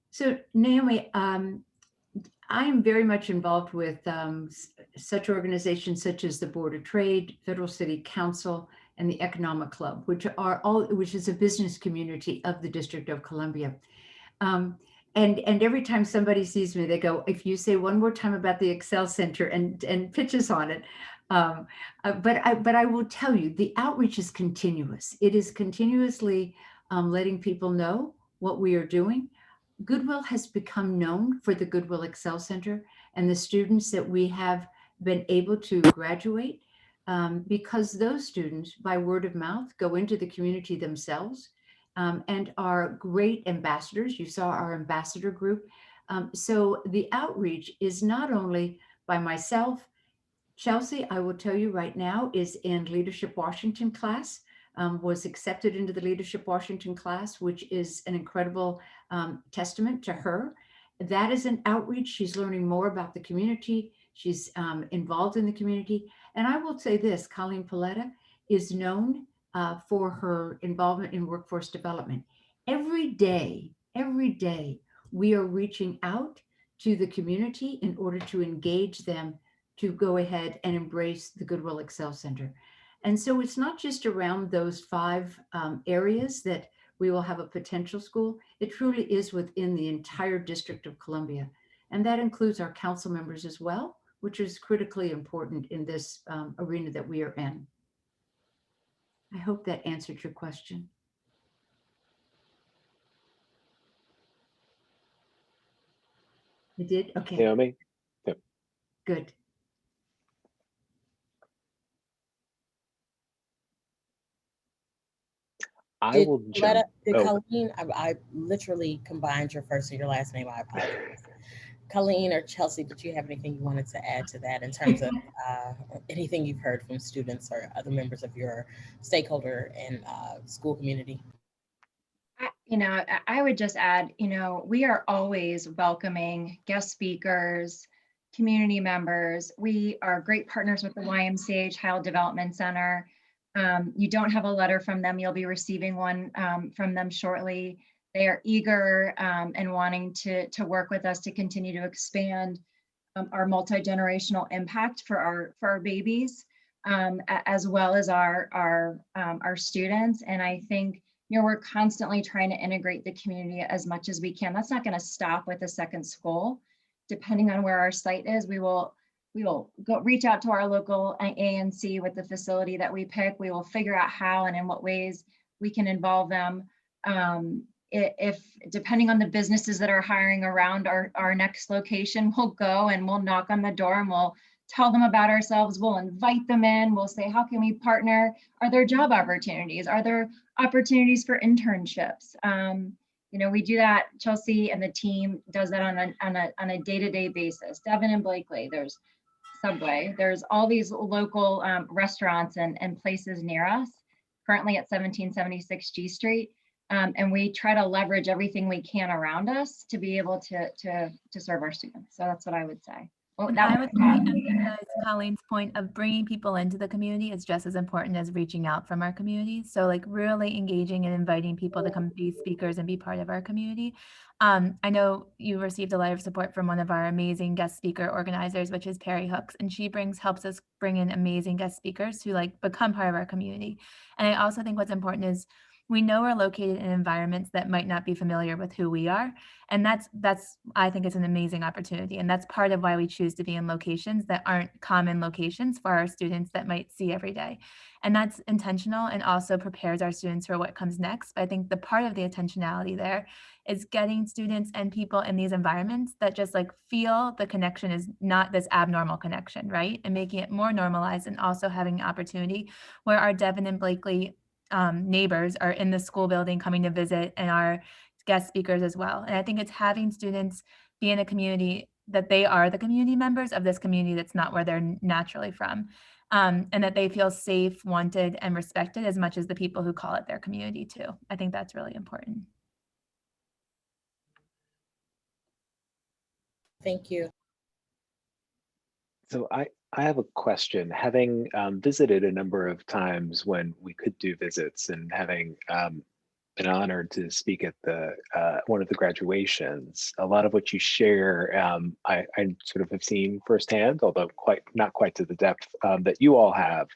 So Naomi, I am very much involved with such organizations such as the Board of Trade, Federal City Council, and the Economic Club, which is a business community of the District of Columbia. And every time somebody sees me, they go, if you say one more time about the Excel Center and pitches on it. But I will tell you, the outreach is continuous. It is continuously letting people know what we are doing. Goodwill has become known for the Goodwill Excel Center and the students that we have been able to graduate because those students, by word of mouth, go into the community themselves and are great ambassadors. You saw our ambassador group. So the outreach is not only by myself. Chelsea, I will tell you right now, is in Leadership Washington class. Was accepted into the Leadership Washington class, which is an incredible testament to her. That is an outreach. She's learning more about the community. She's involved in the community. And I will say this, Colleen Paletta is known for her involvement in workforce development. Every day, we are reaching out to the community in order to engage them to go ahead and embrace the Goodwill Excel Center. And so it's not just around those 5 areas that we will have a potential school. It truly is within the entire District of Columbia. And that includes our council members as well, which is critically important in this arena that we are in. I hope that answered your question. It did? Okay. Naomi? Yep. Good. I will jump. Colleen, I literally combined your first and your last name. I apologize. Colleen or Chelsea, did you have anything you wanted to add to that in terms of anything you've heard from students or other members of your stakeholder and school community? I would just add, we are always welcoming guest speakers, community members. We are great partners with the YMCA Child Development Center. You don't have a letter from them. You'll be receiving one from them shortly. They are eager and wanting to work with us to continue to expand our multi-generational impact for our babies, as well as our students. And I think we're constantly trying to integrate the community as much as we can. That's not going to stop with a second school. Depending on where our site is, we will go reach out to our local ANC with the facility that we pick. We will figure out how and in what ways we can involve them. If depending on the businesses that are hiring around our next location, we'll go and we'll knock on the door and we'll tell them about ourselves. We'll invite them in. We'll say, how can we partner? Are there job opportunities? Are there opportunities for internships? We do that. Chelsea and the team does that on a day-to-day basis. Devin and Blakely, there's Subway. There's all these local restaurants and places near us, currently at 1776 G Street. And we try to leverage everything we can around us to be able to serve our students. So that's what I would say. Well, And that I was would emphasize Colleen's point of bringing people into the community is just as important as reaching out from our community. So like really engaging and inviting people to come be speakers and be part of our community. I know you received a letter of support from one of our amazing guest speaker organizers, which is Perry Hooks, and she helps us bring in amazing guest speakers who like become part of our community. And I also think what's important is we know we're located in environments that might not be familiar with who we are. And that's I think it's an amazing opportunity. And that's part of why we choose to be in locations that aren't common locations for our students that might see every day. And that's intentional and also prepares our students for what comes next. But I think the part of the intentionality there is getting students and people in these environments that just like feel the connection is not this abnormal connection, right? And making it more normalized, and also having an opportunity where our Devon and Blakely neighbors are in the school building coming to visit, and our guest speakers as well. And I think it's having students be in a community that they are the community members of this community that's not where they're naturally from, and that they feel safe, wanted, and respected as much as the people who call it their community too. I think that's really important. Thank you. So I have a question. Having visited a number of times when we could do visits, and having been honored to speak at the one of the graduations, a lot of what you share, I sort of have seen firsthand, although not quite to the depth that you all have.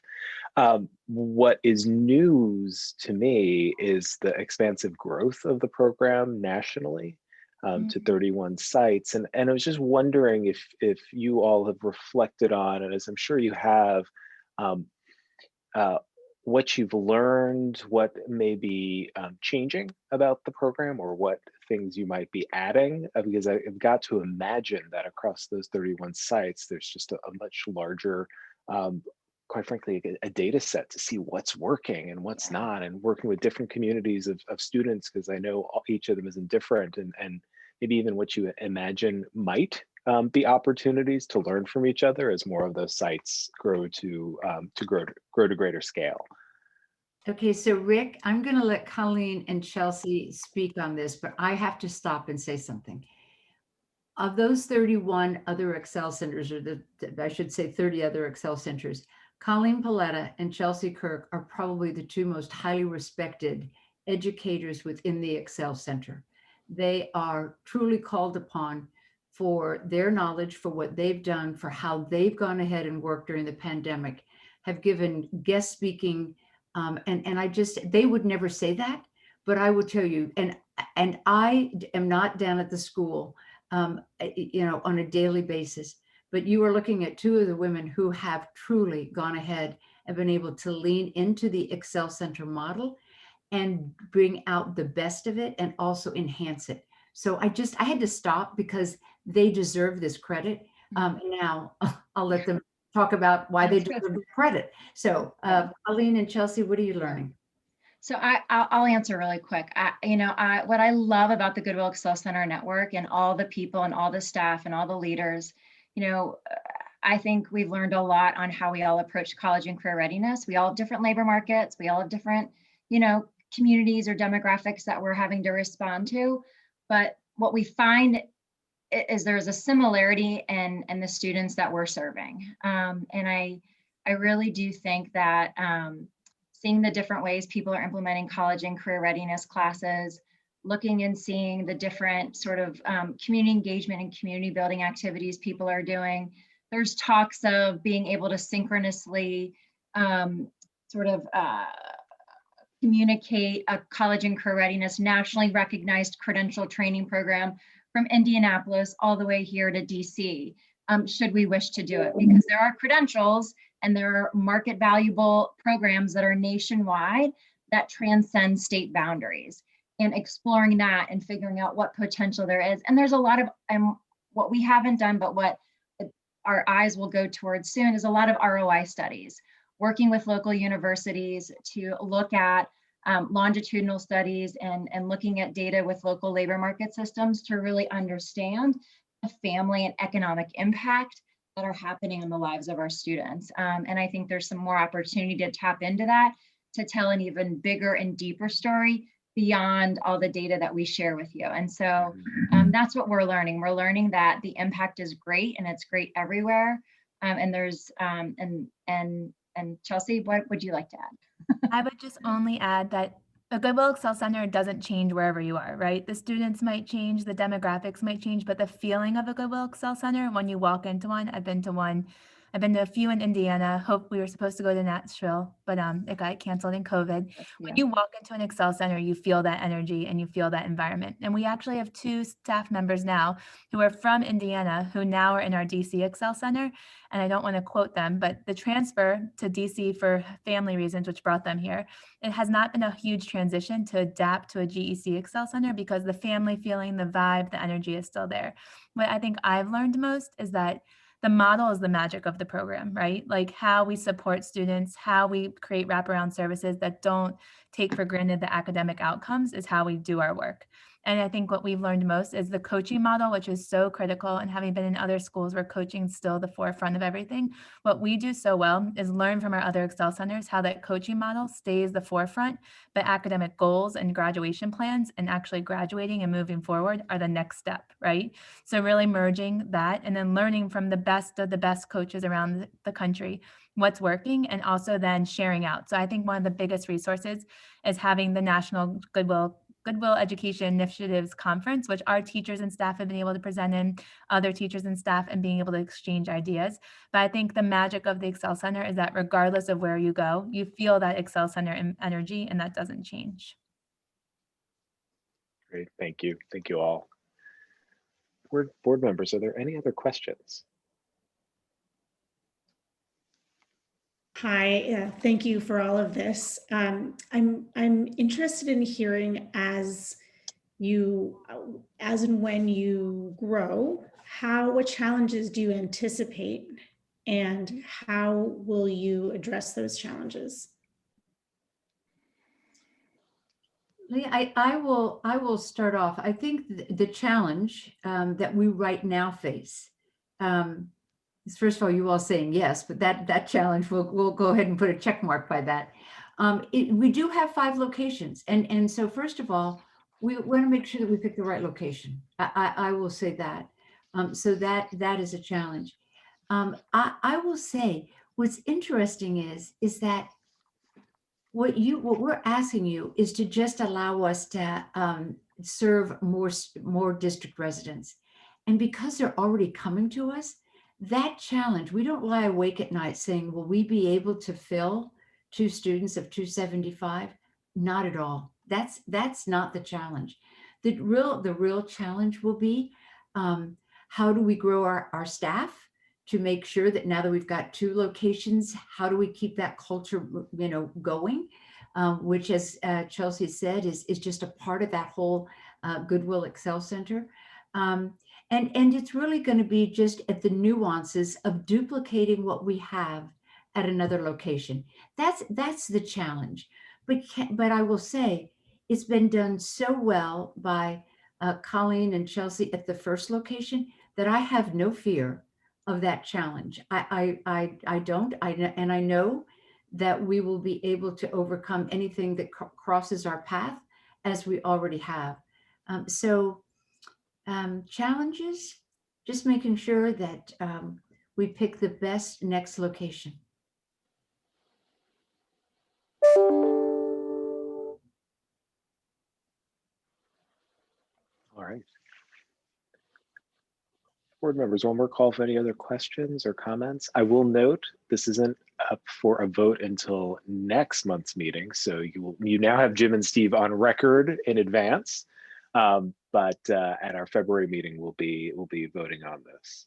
What is news to me is the expansive growth of the program nationally. To 31 sites. And I was just wondering if you all have reflected on, and as I'm sure you have, what you've learned, what may be changing about the program, or what things you might be adding, because I've got to imagine that across those 31 sites, there's just a much larger, quite frankly, a data set to see what's working and what's not, and working with different communities of students, because I know each of them is different, and maybe even what you imagine might be opportunities to learn from each other as more of those sites grow to greater scale. Okay, so Rick, I'm going to let Colleen and Chelsea speak on this, but I have to stop and say something. Of those 31 other Excel centers, or I should say 30 other Excel centers, Colleen Paletta and Chelsea Kirk are probably the two most highly respected educators within the Excel Center. They are truly called upon for their knowledge, for what they've done, for how they've gone ahead and worked during the pandemic, have given guest speaking, and they would never say that, but I will tell you, and I am not down at the school, on a daily basis, but you are looking at two of the women who have truly gone ahead and been able to lean into the Excel Center model and bring out the best of it and also enhance it. So I had to stop because they deserve this credit. Now I'll let them talk about why they deserve the credit. So Colleen and Chelsea, what are you learning? So I'll answer really quick. What I love about the Goodwill Excel Center network and all the people and all the staff and all the leaders, I think we've learned a lot on how we all approach college and career readiness. We all have different labor markets. We all have different, communities or demographics that we're having to respond to. But what we find is there's a similarity in the students that we're serving. And I really do think that seeing the different ways people are implementing college and career readiness classes, looking and seeing the different sort of community engagement and community building activities people are doing. There's talks of being able to synchronously communicate a college and career readiness nationally recognized credential training program from Indianapolis all the way here to DC, should we wish to do it, because there are credentials and there are market valuable programs that are nationwide that transcend state boundaries, and exploring that and figuring out what potential there is. And there's a lot of, what we haven't done, but what our eyes will go towards soon is a lot of ROI studies, working with local universities to look at longitudinal studies and looking at data with local labor market systems to really understand the family and economic impact that are happening in the lives of our students. And I think there's some more opportunity to tap into that, to tell an even bigger and deeper story beyond all the data that we share with you. And so that's what we're learning. We're learning that the impact is great and it's great everywhere. And there's, and Chelsea, what would you like to add? I would just only add that a Goodwill Excel Center doesn't change wherever you are, right? The students might change, the demographics might change, but the feeling of a Goodwill Excel Center when you walk into one, I've been to a few in Indiana. Hope we were supposed to go to Nashville, but it got canceled in COVID. When you walk into an Excel Center, you feel that energy and you feel that environment. And we actually have 2 staff members now who are from Indiana who now are in our DC Excel Center. And I don't want to quote them, but the transfer to DC for family reasons, which brought them here, it has not been a huge transition to adapt to a GEC Excel Center because the family feeling, the vibe, the energy is still there. What I think I've learned most is that the model is the magic of the program, right? Like how we support students, how we create wraparound services that don't take for granted the academic outcomes is how we do our work. And I think what we've learned most is the coaching model, which is so critical. And having been in other schools where coaching is still the forefront of everything, what we do so well is learn from our other Excel centers how that coaching model stays the forefront, but academic goals and graduation plans and actually graduating and moving forward are the next step, right? So really merging that and then learning from the best of the best coaches around the country, what's working, and also then sharing out. So I think one of the biggest resources is having the National Goodwill Education Initiatives Conference, which our teachers and staff have been able to present in, other teachers and staff, and being able to exchange ideas. But I think the magic of the Excel Center is that regardless of where you go, you feel that Excel Center energy, and that doesn't change. Great, thank you. Thank you all. Board members, are there any other questions? Hi, thank you for all of this. I'm interested in hearing as and when you grow, what challenges do you anticipate and how will you address those challenges? I will start off. I think the challenge that we right now face is, first of all, you all saying yes, but that challenge, we'll go ahead and put a check mark by that. We do have 5 locations. And so first of all, we want to make sure that we pick the right location. I will say that. So that is a challenge. I will say what's interesting is that what we're asking you is to just allow us to serve more district residents. And because they're already coming to us, that challenge, we don't lie awake at night saying, will we be able to fill 2 students of 275? Not at all. That's not the challenge. The real challenge will be how do we grow our staff to make sure that now that we've got 2 locations, how do we keep that culture, going? Which, as Chelsea said, is just a part of that whole Goodwill Excel Center. And it's really going to be just at the nuances of duplicating what we have at another location. That's the challenge. But I will say it's been done so well by Colleen and Chelsea at the first location that I have no fear of that challenge. I don't. And I know that we will be able to overcome anything that crosses our path, as we already have. Challenges, just making sure that we pick the best next location. All right. Board members, one more call for any other questions or comments. I will note this isn't up for a vote until next month's meeting, so you now have Jim and Steve on record in advance. But at our February meeting, we'll be voting on this.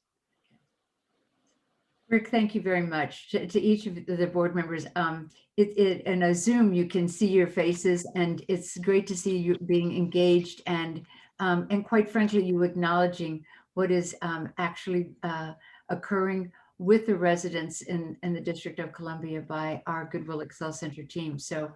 Rick, thank you very much to each of the board members. In a Zoom, you can see your faces, and it's great to see you being engaged and quite frankly, you acknowledging what is actually occurring with the residents in the District of Columbia by our Goodwill Excel Center team. So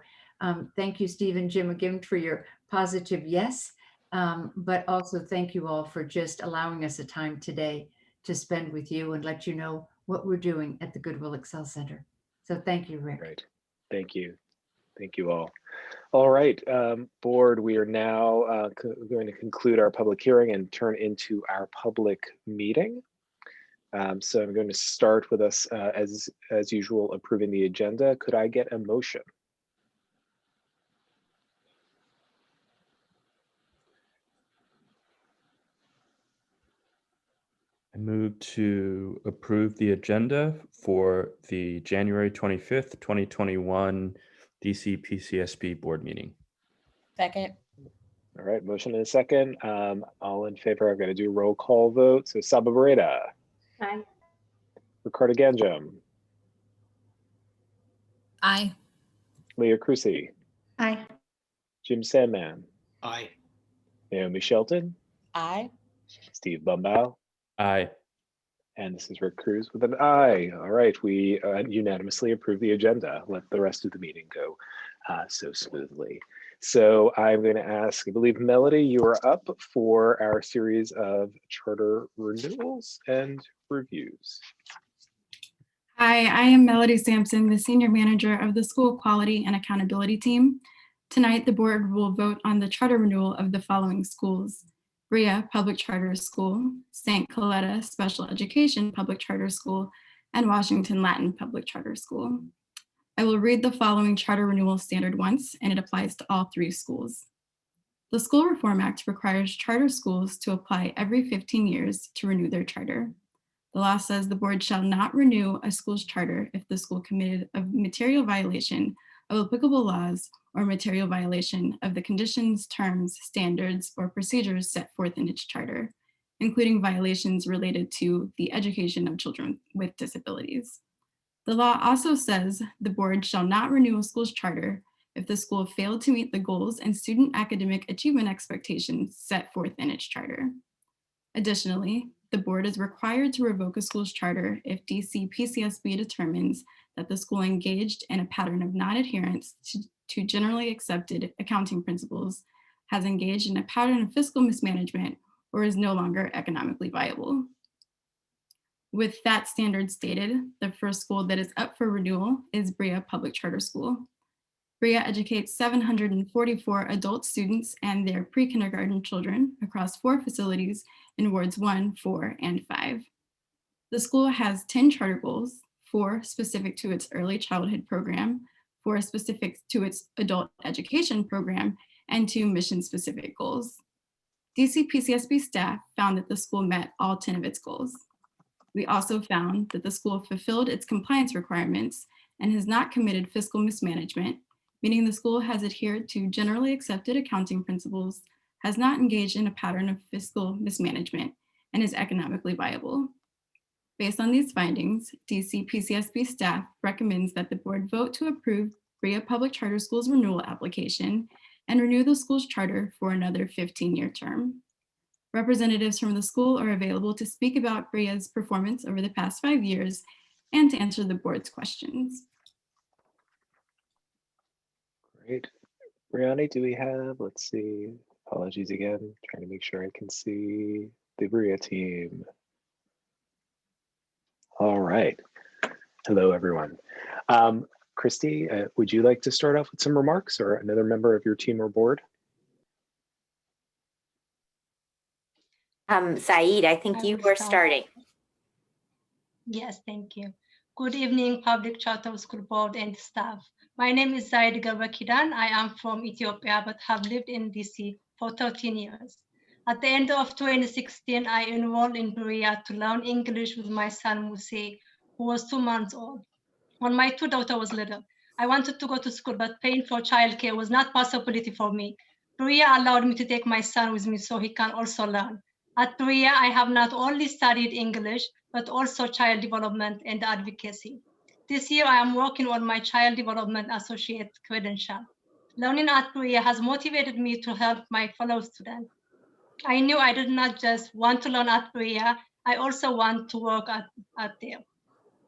thank you, Steve and Jim, again for your positive yes, but also thank you all for just allowing us a time today to spend with you and let you know what we're doing at the Goodwill Excel Center. So thank you, Rick. Right. Thank you. Thank you all. All right, board, we are now going to conclude our public hearing and turn into our public meeting. So I'm going to start with us, as usual, approving the agenda. Could I get a motion? I move to approve the agenda for the January 25th, 2021 DC PCSB board meeting. Second. All right, motion and a second. All in favor, I'm going to do a roll call vote. So Saba Barreda. Aye. Ricardo Ganjam. Aye. Leah Crucy. Aye. Jim Sandman. Aye. Naomi Shelton. Aye. Steve Bumbow. Aye. And this is Rick Cruz with an aye. All right, we unanimously approve the agenda. Let the rest of the meeting go so smoothly. So I'm going to ask, I believe, Melody, you are up for our series of charter renewals and reviews. Hi, I am Melody Sampson, the Senior Manager of the School Quality and Accountability Team. Tonight, the board will vote on the charter renewal of the following schools: Brea Public Charter School, St. Coletta Special Education Public Charter School, and Washington Latin Public Charter School. I will read the following charter renewal standard once, and it applies to all three schools. The School Reform Act requires charter schools to apply every 15 years to renew their charter. The law says the board shall not renew a school's charter if the school committed a material violation of applicable laws or material violation of the conditions, terms, standards, or procedures set forth in its charter, including violations related to the education of children with disabilities. The law also says the board shall not renew a school's charter if the school failed to meet the goals and student academic achievement expectations set forth in its charter. Additionally, the board is required to revoke a school's charter if DC PCSB determines that the school engaged in a pattern of non-adherence to generally accepted accounting principles, has engaged in a pattern of fiscal mismanagement, or is no longer economically viable. With that standard stated, the first school that is up for renewal is Brea Public Charter School. Brea educates 744 adult students and their pre-kindergarten children across 4 facilities in wards 1, 4, and 5. The school has 10 charter goals, 4 specific to its early childhood program, 4 specific to its adult education program, and 2 mission-specific goals. DC PCSB staff found that the school met all 10 of its goals. We also found that the school fulfilled its compliance requirements and has not committed fiscal mismanagement, meaning the school has adhered to generally accepted accounting principles, has not engaged in a pattern of fiscal mismanagement, and is economically viable. Based on these findings, DC PCSB staff recommends that the board vote to approve Brea Public Charter School's renewal application and renew the school's charter for another 15-year term. Representatives from the school are available to speak about Brea's performance over the past 5 years and to answer the board's questions. Great. Brianni, do we have, let's see, apologies again, trying to make sure I can see the Brea team. All right. Hello, everyone. Christy, would you like to start off with some remarks, or another member of your team or board? Saeed, I think you were starting. Yes, thank you. Good evening, Public Charter School Board and staff. My name is Zaid Garbakidan. I am from Ethiopia, but have lived in DC for 13 years. At the end of 2016, I enrolled in Brea to learn English with my son, Musi, who was 2 months old. When my 2 daughters was little, I wanted to go to school, but paying for childcare was not a possibility for me. Brea allowed me to take my son with me so he can also learn. At Brea, I have not only studied English, but also child development and advocacy. This year, I am working on my child development associate credential. Learning at Brea has motivated me to help my fellow students. I knew I did not just want to learn at Brea, I also want to work at there.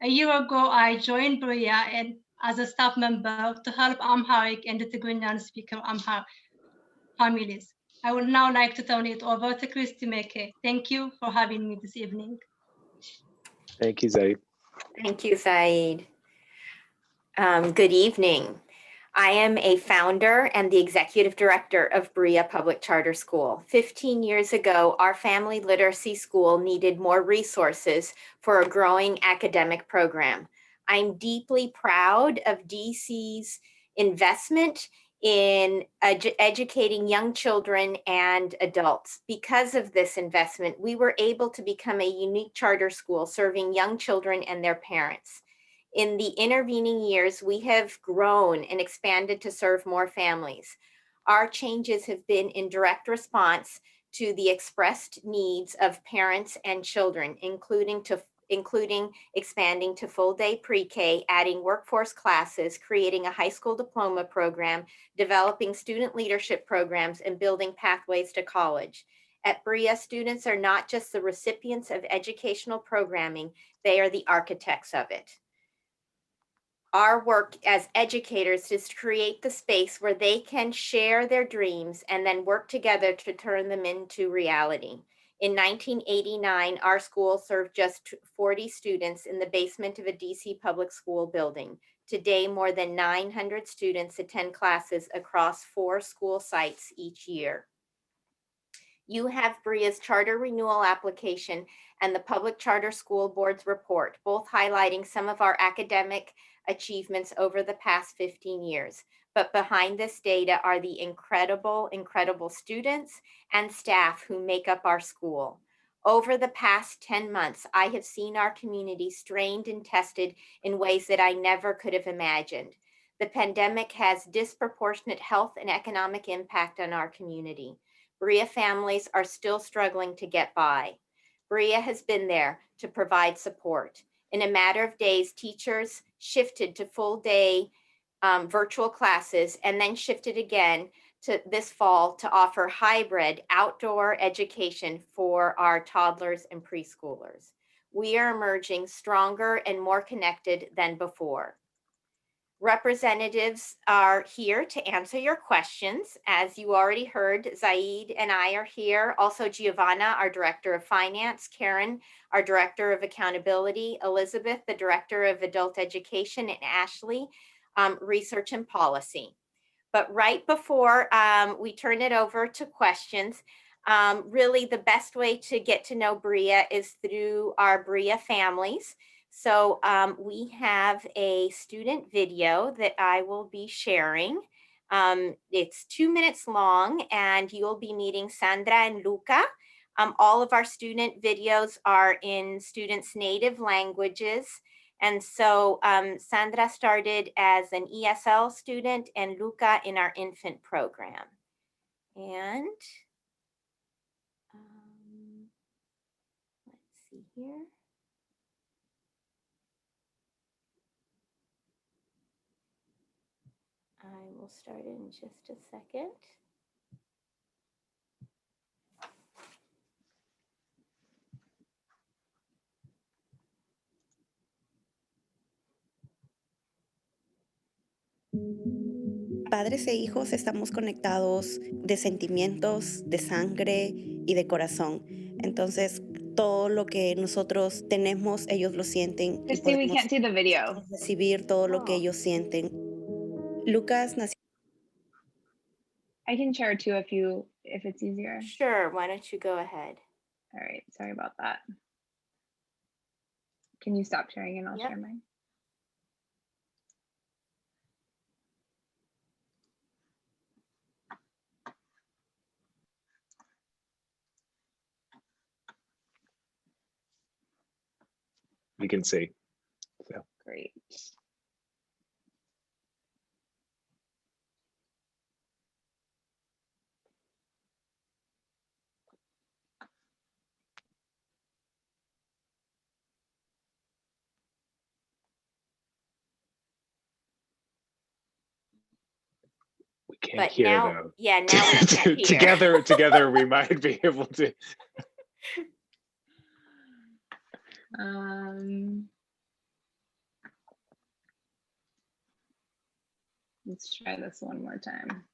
A year ago, I joined Brea and as a staff member to help Amharic and Tigrinya speaker Amharic families. I would now like to turn it over to Christy Meke. Thank you for having me this evening. Thank you, Zaid. Thank you, Saeed. Good evening. I am a founder and the executive director of Berea Public Charter School. 15 years ago, our family literacy school needed more resources for a growing academic program. I'm deeply proud of DC's investment in educating young children and adults. Because of this investment, we were able to become a unique charter school serving young children and their parents. In the intervening years, we have grown and expanded to serve more families. Our changes have been in direct response to the expressed needs of parents and children, including expanding to full-day pre-K, adding workforce classes, creating a high school diploma program, developing student leadership programs, and building pathways to college. At Berea, students are not just the recipients of educational programming, they are the architects of it. Our work as educators is to create the space where they can share their dreams and then work together to turn them into reality. In 1989, our school served just 40 students in the basement of a DC public school building. Today, more than 900 students attend classes across 4 school sites each year. You have Berea's charter renewal application and the Public Charter School Board's report, both highlighting some of our academic achievements over the past 15 years. But behind this data are the incredible students and staff who make up our school. Over the past 10 months, I have seen our community strained and tested in ways that I never could have imagined. The pandemic has disproportionate health and economic impact on our community. Berea families are still struggling to get by. Berea has been there to provide support. In a matter of days, teachers shifted to full day virtual classes and then shifted again to this fall to offer hybrid outdoor education for our toddlers and preschoolers. We are emerging stronger and more connected than before. Representatives are here to answer your questions. As you already heard, Zaid and I are here. Also Giovanna, our Director of Finance, Karen, our Director of Accountability, Elizabeth, the Director of Adult Education, and Ashley, Research and Policy. But right before we turn it over to questions, really the best way to get to know Berea is through our Berea families. So we have a student video that I will be sharing. It's 2 minutes long and you'll be meeting Sandra and Luca. All of our student videos are in students' native languages. And so Sandra started as an ESL student and Luca in our infant program. And let's see here. I will start in just a second. Padres e hijos estamos conectados de sentimientos, de sangre y de corazón. Entonces, todo lo que nosotros tenemos, ellos lo sienten. Christy, we can't see the video. Recibir todo lo que ellos sienten. Lucas nació. I can share too if it's easier. Sure, why don't you go ahead? All right, sorry about that. Can you stop sharing and I'll share mine? You can see. So. Great. We can't hear though. Yeah, now we can hear. Together we might be able to. Let's try this one more time.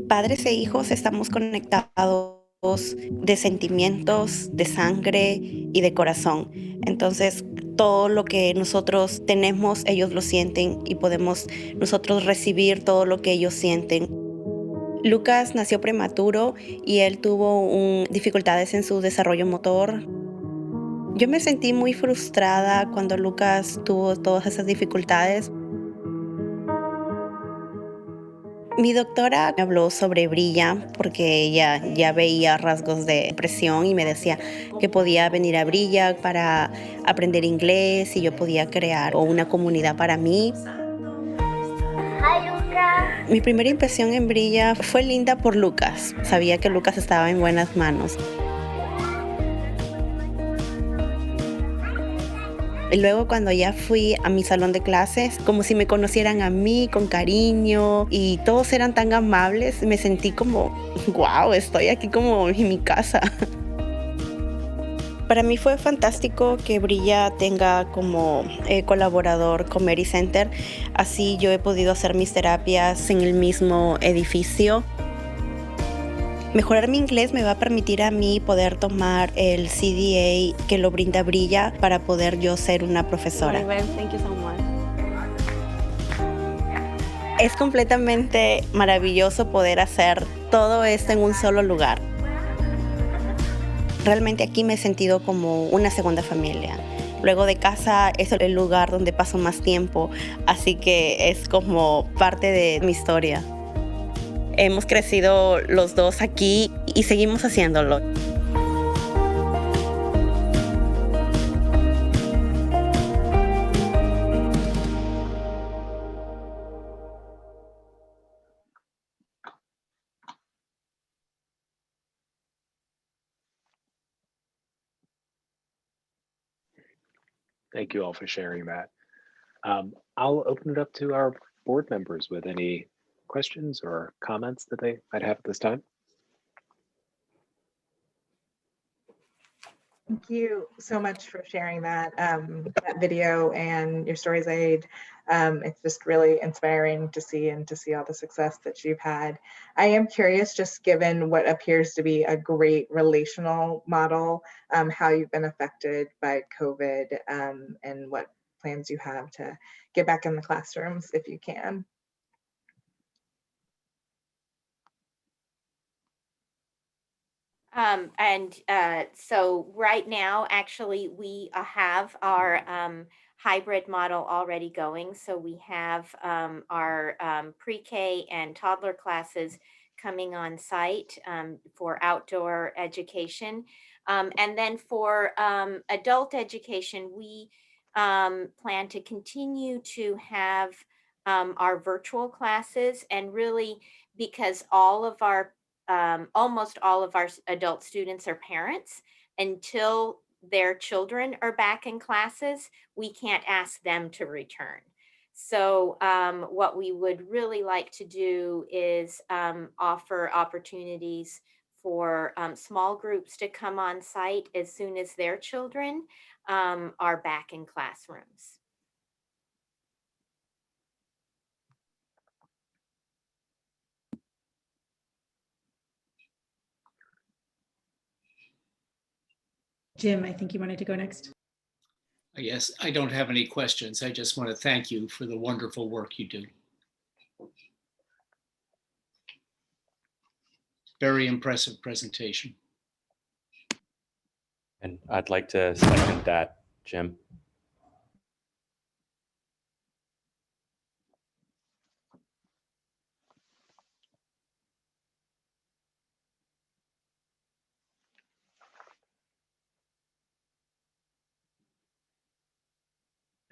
Padres e hijos estamos conectados de sentimientos, de sangre y de corazón. Entonces, todo lo que nosotros tenemos, ellos lo sienten y podemos nosotros recibir todo lo que ellos sienten. Lucas nació prematuro y él tuvo dificultades en su desarrollo motor. Yo me sentí muy frustrada cuando Lucas tuvo todas esas dificultades. Mi doctora me habló sobre Brilla porque ella ya veía rasgos de depresión y me decía que podía venir a Brilla para aprender inglés y yo podía crear una comunidad para mí. Mi primera impresión en Brilla fue linda por Lucas. Sabía que Lucas estaba en buenas manos. Y luego cuando ya fui a mi salón de clases, como si me conocieran a mí con cariño y todos eran tan amables, me sentí como, wow, estoy aquí como en mi casa. Para mí fue fantástico que Brilla tenga como colaborador Comedy Center. Así yo he podido hacer mis terapias en el mismo edificio. Mejorar mi inglés me va a permitir a mí poder tomar el CDA que lo brinda Brilla para poder yo ser una profesora. Es completamente maravilloso poder hacer todo esto en un solo lugar. Realmente aquí me he sentido como una segunda familia. Luego de casa es el lugar donde paso más tiempo, así que es como parte de mi historia. Hemos crecido los dos aquí y seguimos haciéndolo. Thank you all for sharing that. I'll open it up to our board members with any questions or comments that they might have at this time. Thank you so much for sharing that video and your stories, Aid. It's just really inspiring to see all the success that you've had. I am curious, just given what appears to be a great relational model, how you've been affected by COVID and what plans you have to get back in the classrooms if you can. So right now, actually, we have our hybrid model already going. So we have our pre-K and toddler classes coming on site for outdoor education. And then for adult education, we plan to continue to have our virtual classes, and really because almost all of our adult students are parents. Until their children are back in classes, we can't ask them to return. So what we would really like to do is offer opportunities for small groups to come on site as soon as their children are back in classrooms. Jim, I think you wanted to go next. Yes, I don't have any questions. I just want to thank you for the wonderful work you do. Very impressive presentation. And I'd like to second that, Jim.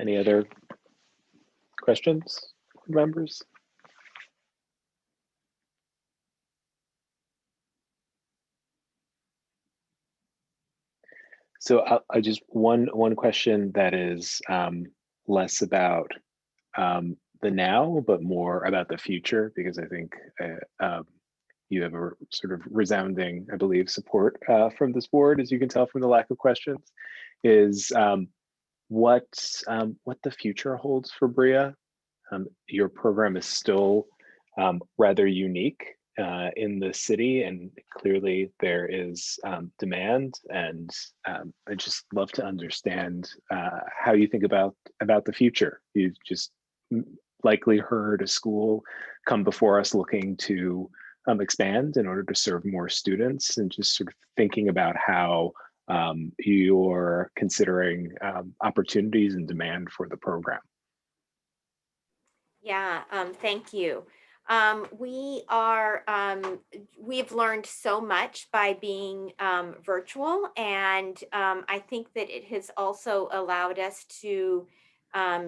Any other questions, members? So I just one question that is less about the now, but more about the future, because I think you have a sort of resounding, I believe, support from this board, as you can tell from the lack of questions, is what the future holds for BRIA. Your program is still rather unique in the city, and clearly there is demand. And I just love to understand how you think about the future. You've just likely heard a school come before us looking to expand in order to serve more students, and just sort of thinking about how you're considering opportunities and demand for the program. Yeah, thank you. We have learned so much by being virtual, and I think that it has also allowed us to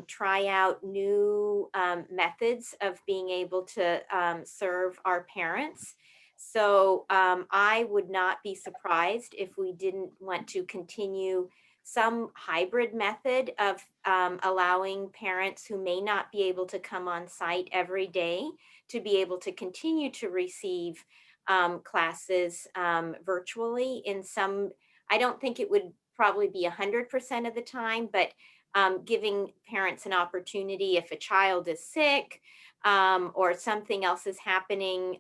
try out new methods of being able to serve our parents. So I would not be surprised if we didn't want to continue some hybrid method of allowing parents who may not be able to come on site every day to be able to continue to receive classes virtually in some. I don't think it would probably be 100% of the time, but giving parents an opportunity if a child is sick or something else is happening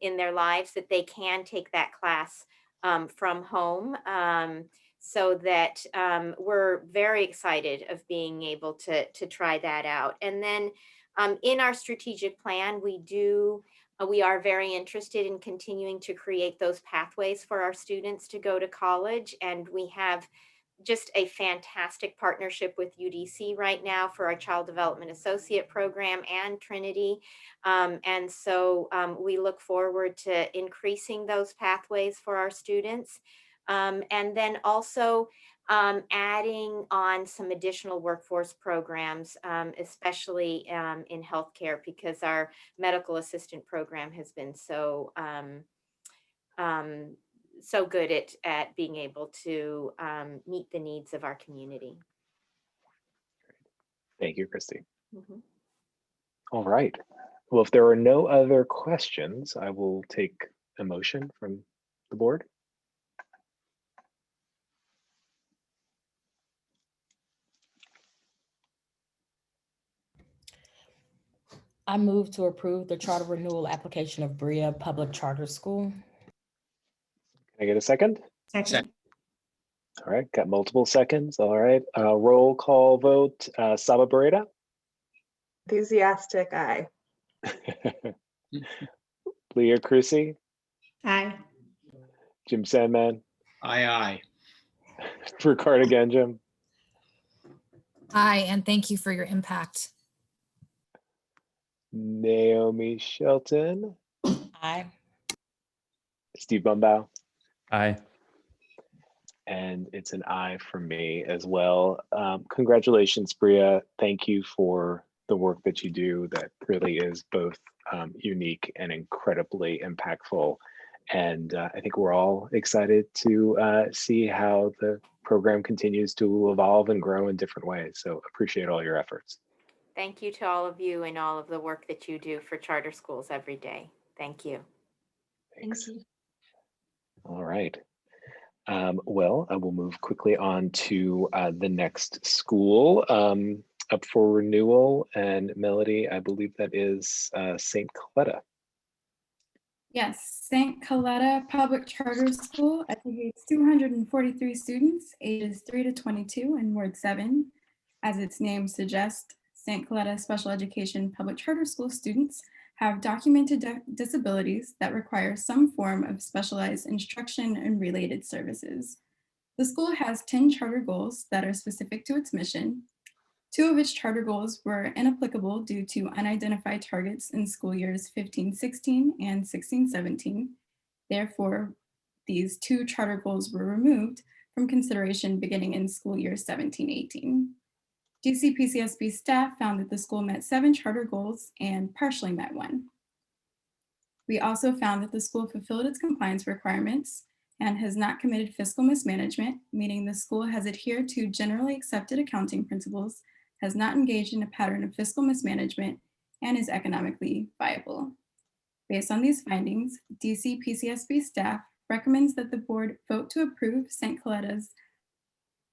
in their lives, that they can take that class from home. So that we're very excited of being able to try that out. And then in our strategic plan, we are very interested in continuing to create those pathways for our students to go to college. And we have just a fantastic partnership with UDC right now for our Child Development Associate Program and Trinity. And so we look forward to increasing those pathways for our students. And then also adding on some additional workforce programs, especially in healthcare, because our medical assistant program has been so so good at being able to meet the needs of our community. Thank you, Christy. Mm-hmm. All right. Well, if there are no other questions, I will take a motion from the board. I move to approve the charter renewal application of Berea Public Charter School. Can I get a second? Second. All right, got multiple seconds. All right, roll call vote. Saba Barreda. Enthusiastic, aye. Leah Crucy. Aye. Jim Sandman. Aye, aye. Ricardo Genjum. Aye, and thank you for your impact. Naomi Shelton. Aye. Steve Bumbow. Aye. And it's an aye for me as well. Congratulations, Bria. Thank you for the work that you do that really is both unique and incredibly impactful. And I think we're all excited to see how the program continues to evolve and grow in different ways. So appreciate all your efforts. Thank you to all of you and all of the work that you do for charter schools every day. Thank you. Thanks. Thank you. All right. Well, I will move quickly on to the next school up for renewal. And Melody, I believe that is St. Coletta. Yes, St. Coletta Public Charter School educates 243 students ages 3 to 22 in Ward 7. As its name suggests, St. Coletta Special Education Public Charter School students have documented disabilities that require some form of specialized instruction and related services. The school has 10 charter goals that are specific to its mission. 2 of its charter goals were inapplicable due to unidentified targets in school years 15-16 and 16-17. Therefore, these 2 charter goals were removed from consideration beginning in school year 17-18. DC PCSB staff found that the school met 7 charter goals and partially met 1. We also found that the school fulfilled its compliance requirements and has not committed fiscal mismanagement, meaning the school has adhered to generally accepted accounting principles, has not engaged in a pattern of fiscal mismanagement, and is economically viable. Based on these findings, DC PCSB staff recommends that the board vote to approve St. Coletta's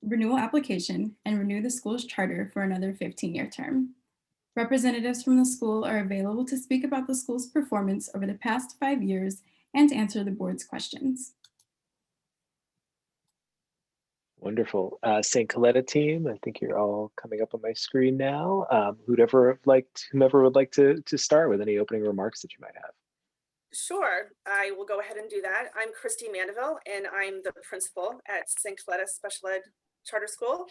renewal application and renew the school's charter for another 15-year term. Representatives from the school are available to speak about the school's performance over the past 5 years and to answer the board's questions. Wonderful. St. Coletta team, I think you're all coming up on my screen now. Whomever would like to start with any opening remarks that you might have. Sure, I will go ahead and do that. I'm Christy Mandeville, and I'm the principal at St. Coletta Special Ed Charter School.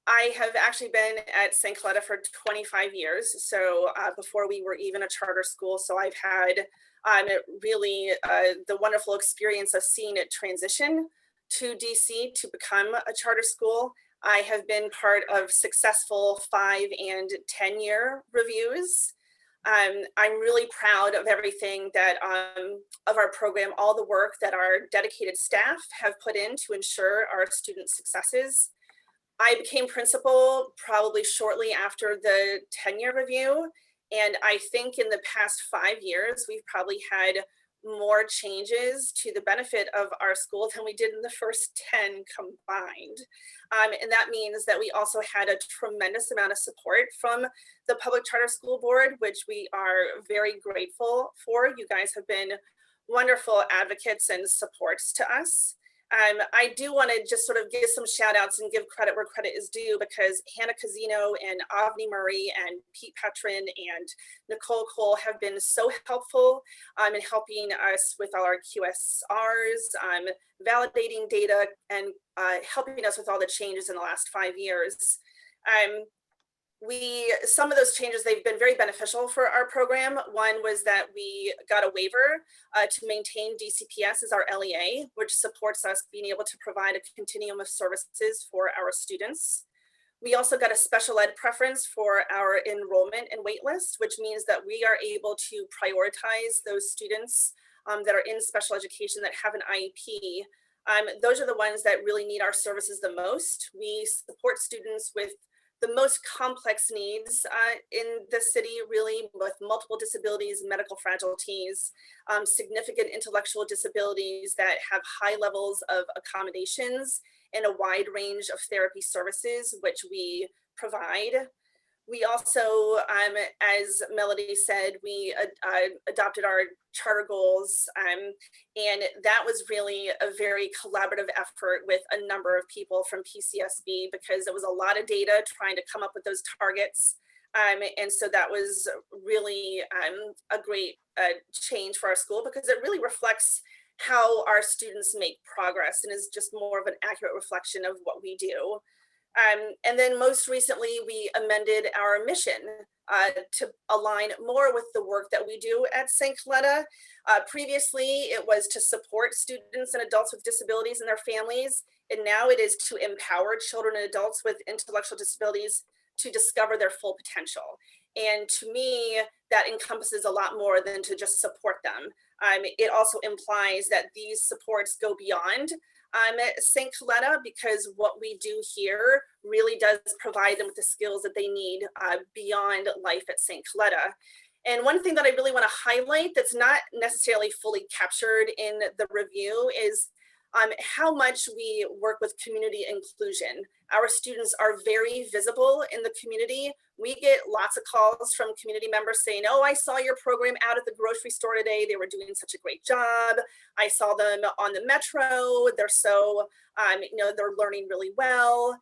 I have actually been at St. Coletta for 25 years, so before we were even a charter school. So I've had really the wonderful experience of seeing it transition to DC to become a charter school. I have been part of successful 5 and 10-year reviews. I'm really proud of everything that of our program, all the work that our dedicated staff have put in to ensure our student successes. I became principal probably shortly after the 10-year review. And I think in the past 5 years, we've probably had more changes to the benefit of our school than we did in the first 10 combined. And that means that we also had a tremendous amount of support from the Public Charter School Board, which we are very grateful for. You guys have been wonderful advocates and supports to us. I do want to just sort of give some shout outs and give credit where credit is due, because Hannah Casino and Avni Murray and Pete Petrin and Nicole Cole have been so helpful in helping us with all our QSRs, validating data, and helping us with all the changes in the last 5 years. Some of those changes, they've been very beneficial for our program. One was that we got a waiver to maintain DCPS as our LEA, which supports us being able to provide a continuum of services for our students. We also got a special ed preference for our enrollment and wait list, which means that we are able to prioritize those students that are in special education that have an IEP. Those are the ones that really need our services the most. We support students with the most complex needs in the city, really, with multiple disabilities, medical fragilities, significant intellectual disabilities that have high levels of accommodations and a wide range of therapy services, which we provide. We also, as Melody said, we adopted our charter goals, and that was really a very collaborative effort with a number of people from PCSB, because there was a lot of data trying to come up with those targets. And so that was really a great change for our school, because it really reflects how our students make progress and is just more of an accurate reflection of what we do. And then most recently, we amended our mission to align more with the work that we do at St. Coletta. Previously, it was to support students and adults with disabilities and their families. And now it is to empower children and adults with intellectual disabilities to discover their full potential. And to me, that encompasses a lot more than to just support them. It also implies that these supports go beyond at St. Coletta, because what we do here really does provide them with the skills that they need beyond life at St. Coletta. And one thing that I really want to highlight that's not necessarily fully captured in the review is how much we work with community inclusion. Our students are very visible in the community. We get lots of calls from community members saying, oh, I saw your program out at the grocery store today. They were doing such a great job. I saw them on the metro. They're so, they're learning really well.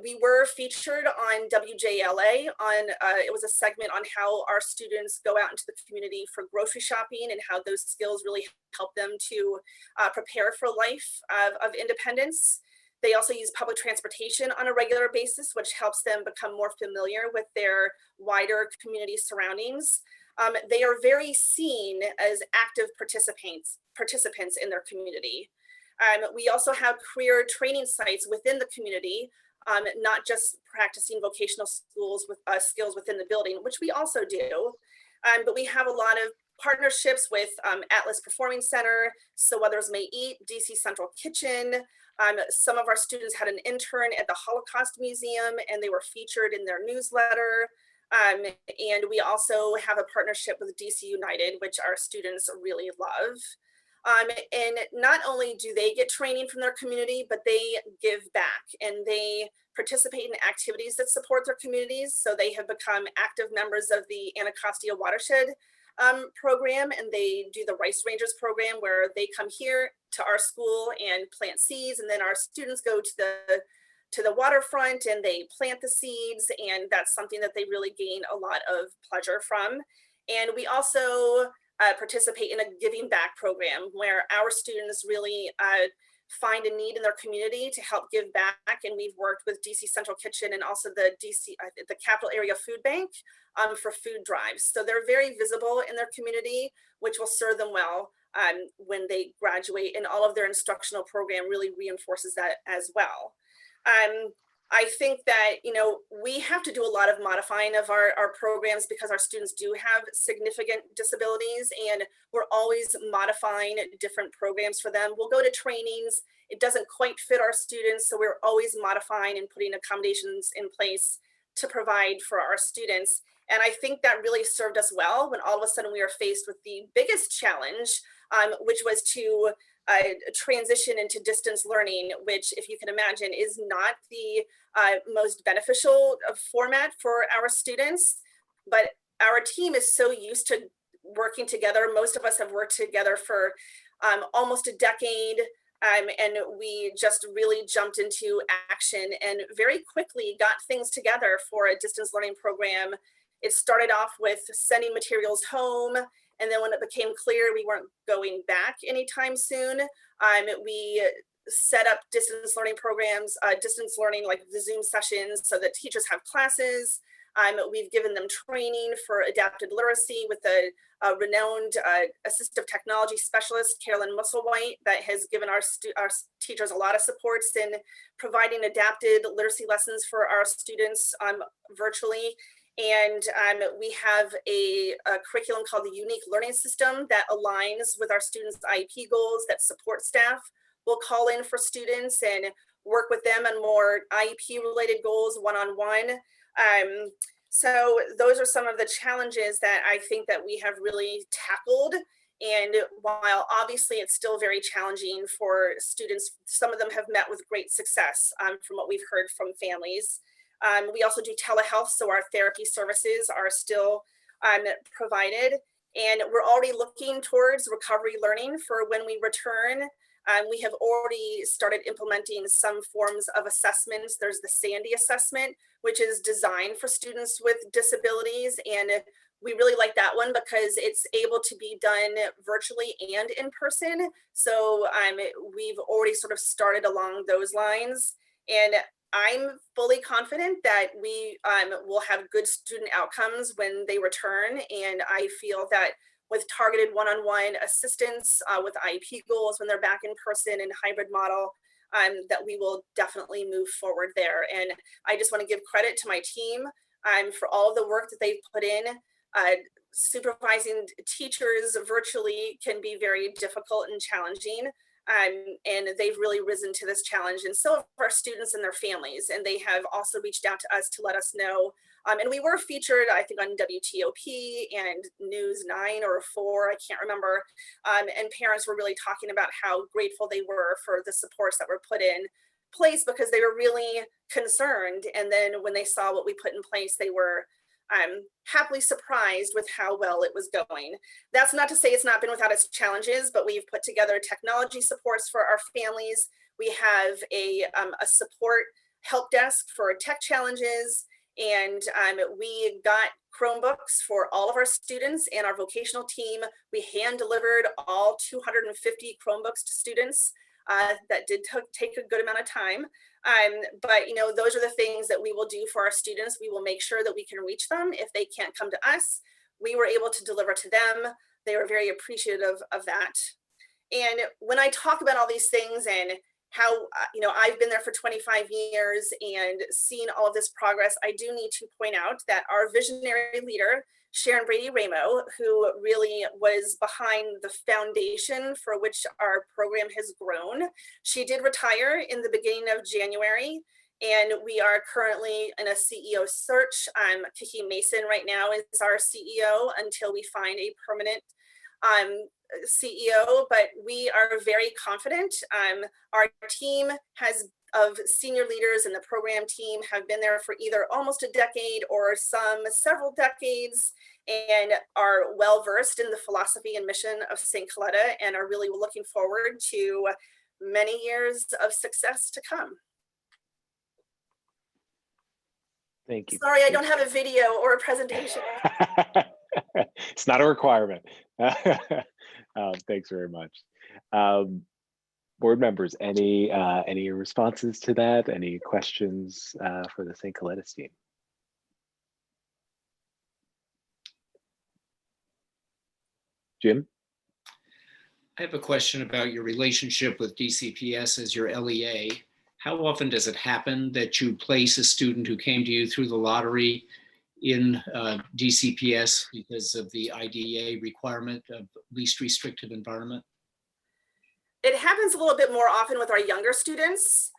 We were featured on WJLA on, it was a segment on how our students go out into the community for grocery shopping and how those skills really help them to prepare for life of independence. They also use public transportation on a regular basis, which helps them become more familiar with their wider community surroundings. They are very seen as active participants in their community. We also have career training sites within the community, not just practicing vocational skills within the building, which we also do, but we have a lot of partnerships with Atlas Performing Center, So Others May Eat, DC Central Kitchen. Some of our students had an intern at the Holocaust Museum and they were featured in their newsletter. And we also have a partnership with DC United, which our students really love. And not only do they get training from their community, but they give back and they participate in activities that support their communities. So they have become active members of the Anacostia Watershed program, and they do the Rice Rangers program where they come here to our school and plant seeds, and then our students go to the waterfront and they plant the seeds, and that's something that they really gain a lot of pleasure from. And we also participate in a giving back program where our students really find a need in their community to help give back. And we've worked with DC Central Kitchen and also the Capital Area Food Bank for food drives. So they're very visible in their community, which will serve them well when they graduate, and all of their instructional program really reinforces that as well. I think that, you know, we have to do a lot of modifying of our programs because our students do have significant disabilities, and we're always modifying different programs for them. We'll go to trainings, it doesn't quite fit our students, so we're always modifying and putting accommodations in place to provide for our students. And I think that really served us well when all of a sudden we were faced with the biggest challenge, which was to transition into distance learning, which, if you can imagine, is not the most beneficial format for our students. But our team is so used to working together. Most of us have worked together for almost a decade, and we just really jumped into action and very quickly got things together for a distance learning program. It started off with sending materials home, and then when it became clear we weren't going back anytime soon, we set up distance learning programs, distance learning like the Zoom sessions so that teachers have classes. We've given them training for adapted literacy with a renowned assistive technology specialist, Carolyn Musselwhite, that has given our teachers a lot of supports in providing adapted literacy lessons for our students virtually. And we have a curriculum called the Unique Learning System that aligns with our students' IEP goals, that support staff will call in for students and work with them on more IEP related goals one-on-one. So those are some of the challenges that I think that we have really tackled. And while obviously it's still very challenging for students, some of them have met with great success from what we've heard from families. We also do telehealth, so our therapy services are still provided. And we're already looking towards recovery learning for when we return. We have already started implementing some forms of assessments. There's the Sandy assessment, which is designed for students with disabilities. And we really like that one because it's able to be done virtually and in person. So we've already sort of started along those lines. And I'm fully confident that we will have good student outcomes when they return. And I feel that with targeted one-on-one assistance with IEP goals when they're back in person in hybrid model, that we will definitely move forward there. And I just want to give credit to my team for all of the work that they've put in. Supervising teachers virtually can be very difficult and challenging. And they've really risen to this challenge, and so have our students and their families. And they have also reached out to us to let us know. And we were featured, I think, on WTOP and News 9 or 4, I can't remember. And parents were really talking about how grateful they were for the supports that were put in place because they were really concerned. And then when they saw what we put in place, they were happily surprised with how well it was going. That's not to say it's not been without its challenges, but we've put together technology supports for our families. We have a support help desk for tech challenges, and we got Chromebooks for all of our students and our vocational team. We hand delivered all 250 Chromebooks to students. That did take a good amount of time. But you know, those are the things that we will do for our students. We will make sure that we can reach them. If they can't come to us, we were able to deliver to them. They were very appreciative of that. And when I talk about all these things and how, you know, I've been there for 25 years and seen all of this progress, I do need to point out that our visionary leader, Sharon Brady-Ramo, who really was behind the foundation for which our program has grown. She did retire in the beginning of January, and we are currently in a CEO search. Kiki Mason right now is our CEO until we find a permanent CEO, but we are very confident. Our team of senior leaders in the program team have been there for either almost a decade or some several decades, and are well versed in the philosophy and mission of St. Coletta, and are really looking forward to many years of success to come. Thank you. Sorry, I don't have a video or a presentation. It's not a requirement. Thanks very much. Board members, any responses to that? Any questions for the St. Coletta's team? Jim? I have a question about your relationship with DCPS as your LEA. How often does it happen that you place a student who came to you through the lottery in DCPS because of the IDEA requirement of least restrictive environment? It happens a little bit more often with our younger students,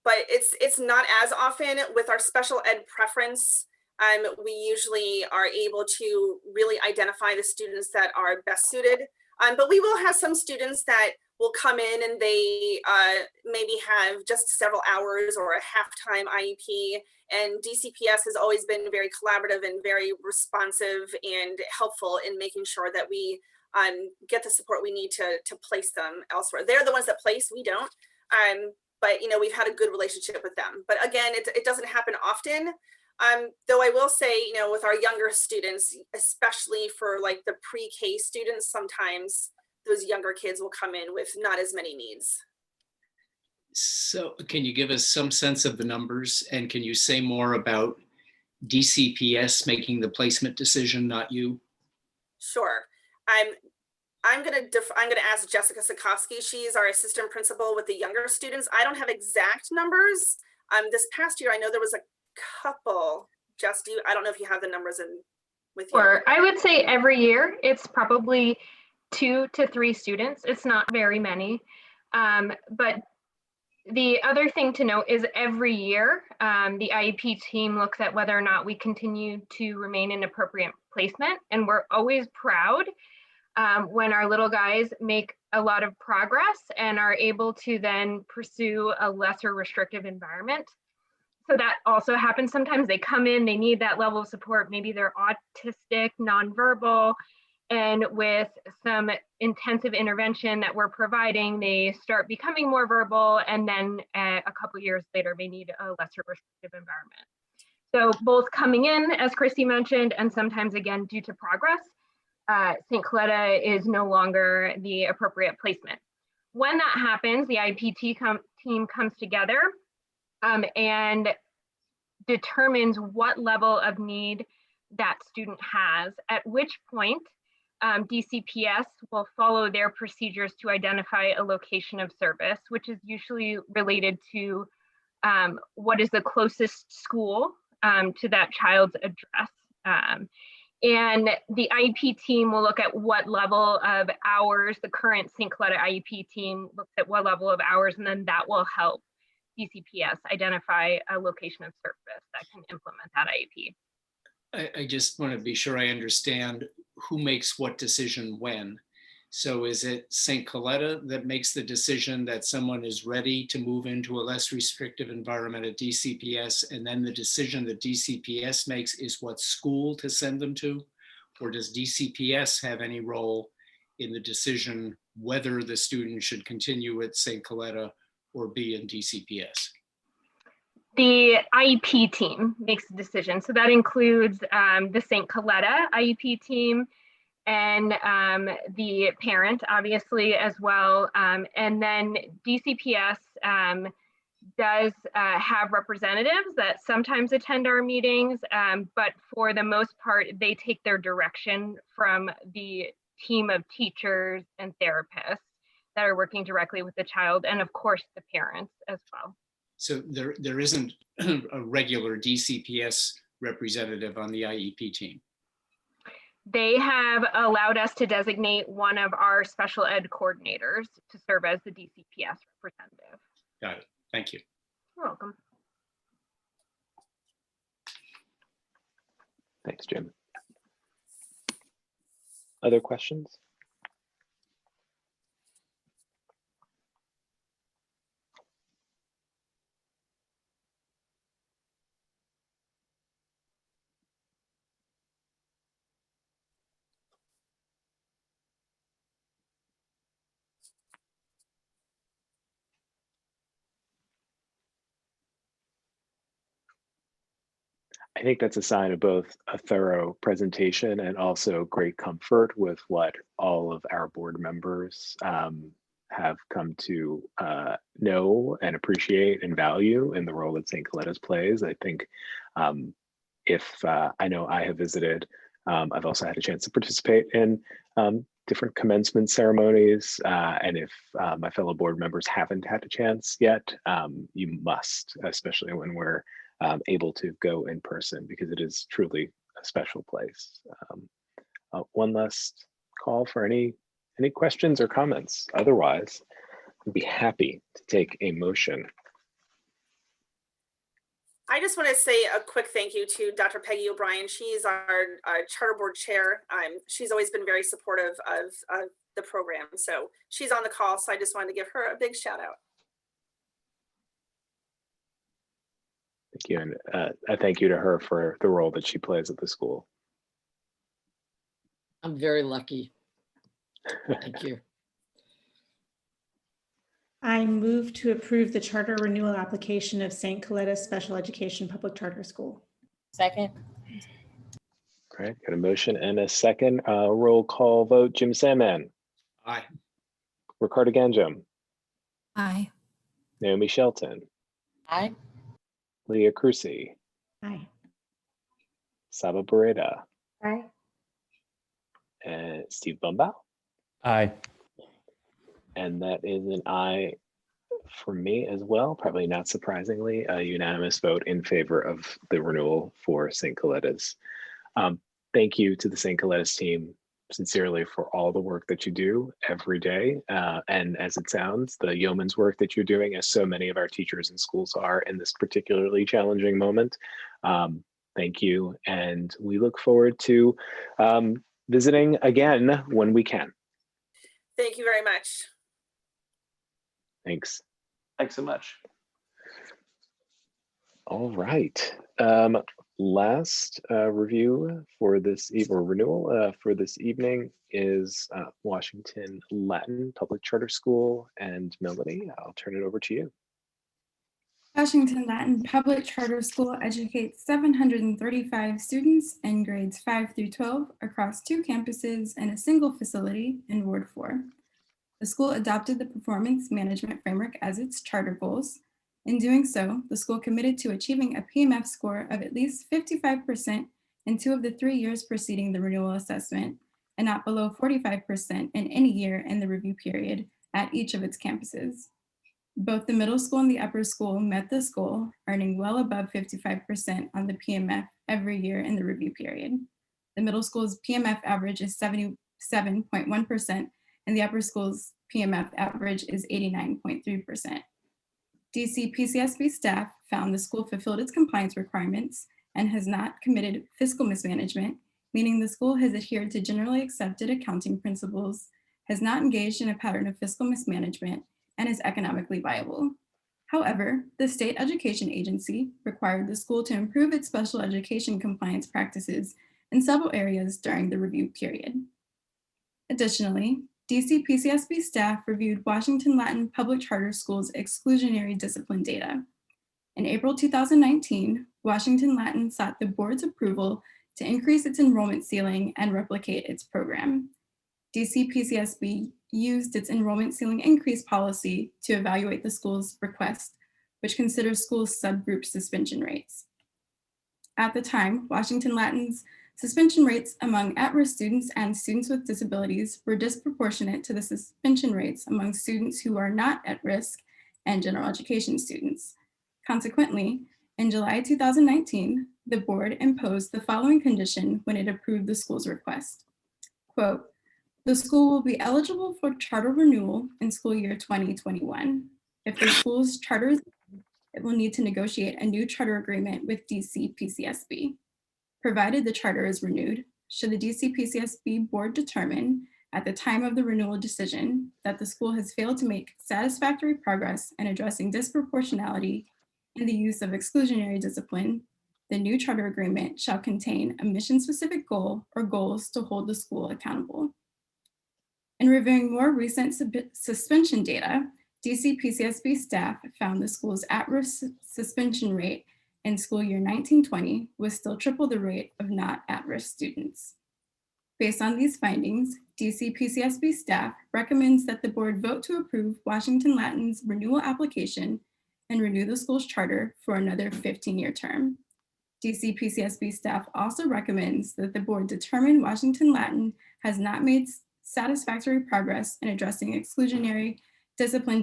but it's not as often with our special ed preference. We usually are able to really identify the students that are best suited. But we will have some students that will come in and they maybe have just several hours or a half-time IEP. And DCPS has always been very collaborative and very responsive and helpful in making sure that we get the support we need to place them elsewhere. They're the ones that place, we don't. But we've had a good relationship with them. But again, it doesn't happen often. Though I will say, with our younger students, especially for like the pre-K students, sometimes those younger kids will come in with not as many needs. So can you give us some sense of the numbers, and can you say more about DCPS making the placement decision, not you? Sure. I'm gonna ask Jessica Sikowski. She's our assistant principal with the younger students. I don't have exact numbers. This past year, I know there was a couple. Jess, I don't know if you have the numbers with you. Or I would say every year it's probably 2 to 3 students. It's not very many. But the other thing to note is every year, the IEP team looks at whether or not we continue to remain in appropriate placement. And we're always proud when our little guys make a lot of progress and are able to then pursue a lesser restrictive environment. So that also happens sometimes. They come in, they need that level of support. Maybe they're autistic, nonverbal, and with some intensive intervention that we're providing, they start becoming more verbal, and then a couple years later, may need a lesser restrictive environment. So both coming in, as Christy mentioned, and sometimes again, due to progress, St. Coletta is no longer the appropriate placement. When that happens, the IEP team comes together and determines what level of need that student has, at which point DCPS will follow their procedures to identify a location of service, which is usually related to what is the closest school to that child's address. And the IEP team will look at what level of hours, the current St. Coletta IEP team looks at what level of hours, and then that will help DCPS identify a location of service that can implement that IEP. I just want to be sure I understand who makes what decision when. So is it St. Coletta that makes the decision that someone is ready to move into a less restrictive environment at DCPS, and then the decision that DCPS makes is what school to send them to? Or does DCPS have any role in the decision whether the student should continue at St. Coletta or be in DCPS? The IEP team makes the decision. So that includes the St. Coletta IEP team and the parent, obviously, as well. And then DCPS does have representatives that sometimes attend our meetings, but for the most part, they take their direction from the team of teachers and therapists that are working directly with the child, and of course, the parents as well. So there isn't a regular DCPS representative on the IEP team? They have allowed us to designate one of our special ed coordinators to serve as the DCPS representative. Got it. Thank you. You're welcome. Thanks, Jim. Other questions? I think that's a sign of both a thorough presentation and also great comfort with what all of our board members have come to know and appreciate and value in the role that St. Coletta's plays. I think I know I have visited, I've also had a chance to participate in different commencement ceremonies. And if my fellow board members haven't had a chance yet, you must, especially when we're able to go in person, because it is truly a special place. One last call for any questions or comments. Otherwise, I'd be happy to take a motion. I just want to say a quick thank you to Dr. Peggy O'Brien. She's our charter board chair. She's always been very supportive of the program. So she's on the call. So I just wanted to give her a big shout out. Thank you. And a thank you to her for the role that she plays at the school. I'm very lucky. Thank you. I move to approve the charter renewal application of St. Coletta Special Education Public Charter School. Second. Great, got a motion and a second. Roll call vote. Jim Sandman. Aye. Ricardo Ganjum. Aye. Naomi Shelton. Aye. Leah Crucy. Aye. Saba Barreda. Aye. And Steve Bumbaugh. Aye. And that is an aye for me as well, probably not surprisingly, a unanimous vote in favor of the renewal for St. Coletta's. Thank you to the St. Coletta's team, sincerely, for all the work that you do every day. And as it sounds, the yeoman's work that you're doing, as so many of our teachers and schools are in this particularly challenging moment. Thank you. And we look forward to visiting again when we can. Thank you very much. Thanks. Thanks so much. All right. Last review for this renewal for this evening is Washington Latin Public Charter School. And Melody, I'll turn it over to you. Washington Latin Public Charter School educates 735 students in grades 5 through 12 across 2 campuses and a single facility in Ward 4. The school adopted the Performance Management Framework as its charter goals. In doing so, the school committed to achieving a PMF score of at least 55% in 2 of the 3 years preceding the renewal assessment, and not below 45% in any year in the review period at each of its campuses. Both the middle school and the upper school met this goal, earning well above 55% on the PMF every year in the review period. The middle school's PMF average is 77.1%, and the upper school's PMF average is 89.3%. DC PCSB staff found the school fulfilled its compliance requirements and has not committed fiscal mismanagement, meaning the school has adhered to generally accepted accounting principles, has not engaged in a pattern of fiscal mismanagement, and is economically viable. However, the state education agency required the school to improve its special education compliance practices in several areas during the review period. Additionally, DC PCSB staff reviewed Washington Latin Public Charter School's exclusionary discipline data. In April 2019, Washington Latin sought the board's approval to increase its enrollment ceiling and replicate its program. DC PCSB used its enrollment ceiling increase policy to evaluate the school's request, which considers schools' subgroup suspension rates. At the time, Washington Latin's suspension rates among at-risk students and students with disabilities were disproportionate to the suspension rates among students who are not at risk and general education students. Consequently, in July 2019, the board imposed the following condition when it approved the school's request. Quote, "The school will be eligible for charter renewal in school year 2021. If the school's charter is, it will need to negotiate a new charter agreement with DC PCSB. Provided the charter is renewed, should the DC PCSB board determine at the time of the renewal decision that the school has failed to make satisfactory progress in addressing disproportionality in the use of exclusionary discipline, the new charter agreement shall contain a mission-specific goal or goals to hold the school accountable." In reviewing more recent suspension data, DC PCSB staff found the school's at-risk suspension rate in school year 1920 was still triple the rate of not at-risk students. Based on these findings, DC PCSB staff recommends that the board vote to approve Washington Latin's renewal application and renew the school's charter for another 15-year term. DC PCSB staff also recommends that the board determine Washington Latin has not made satisfactory progress in addressing exclusionary discipline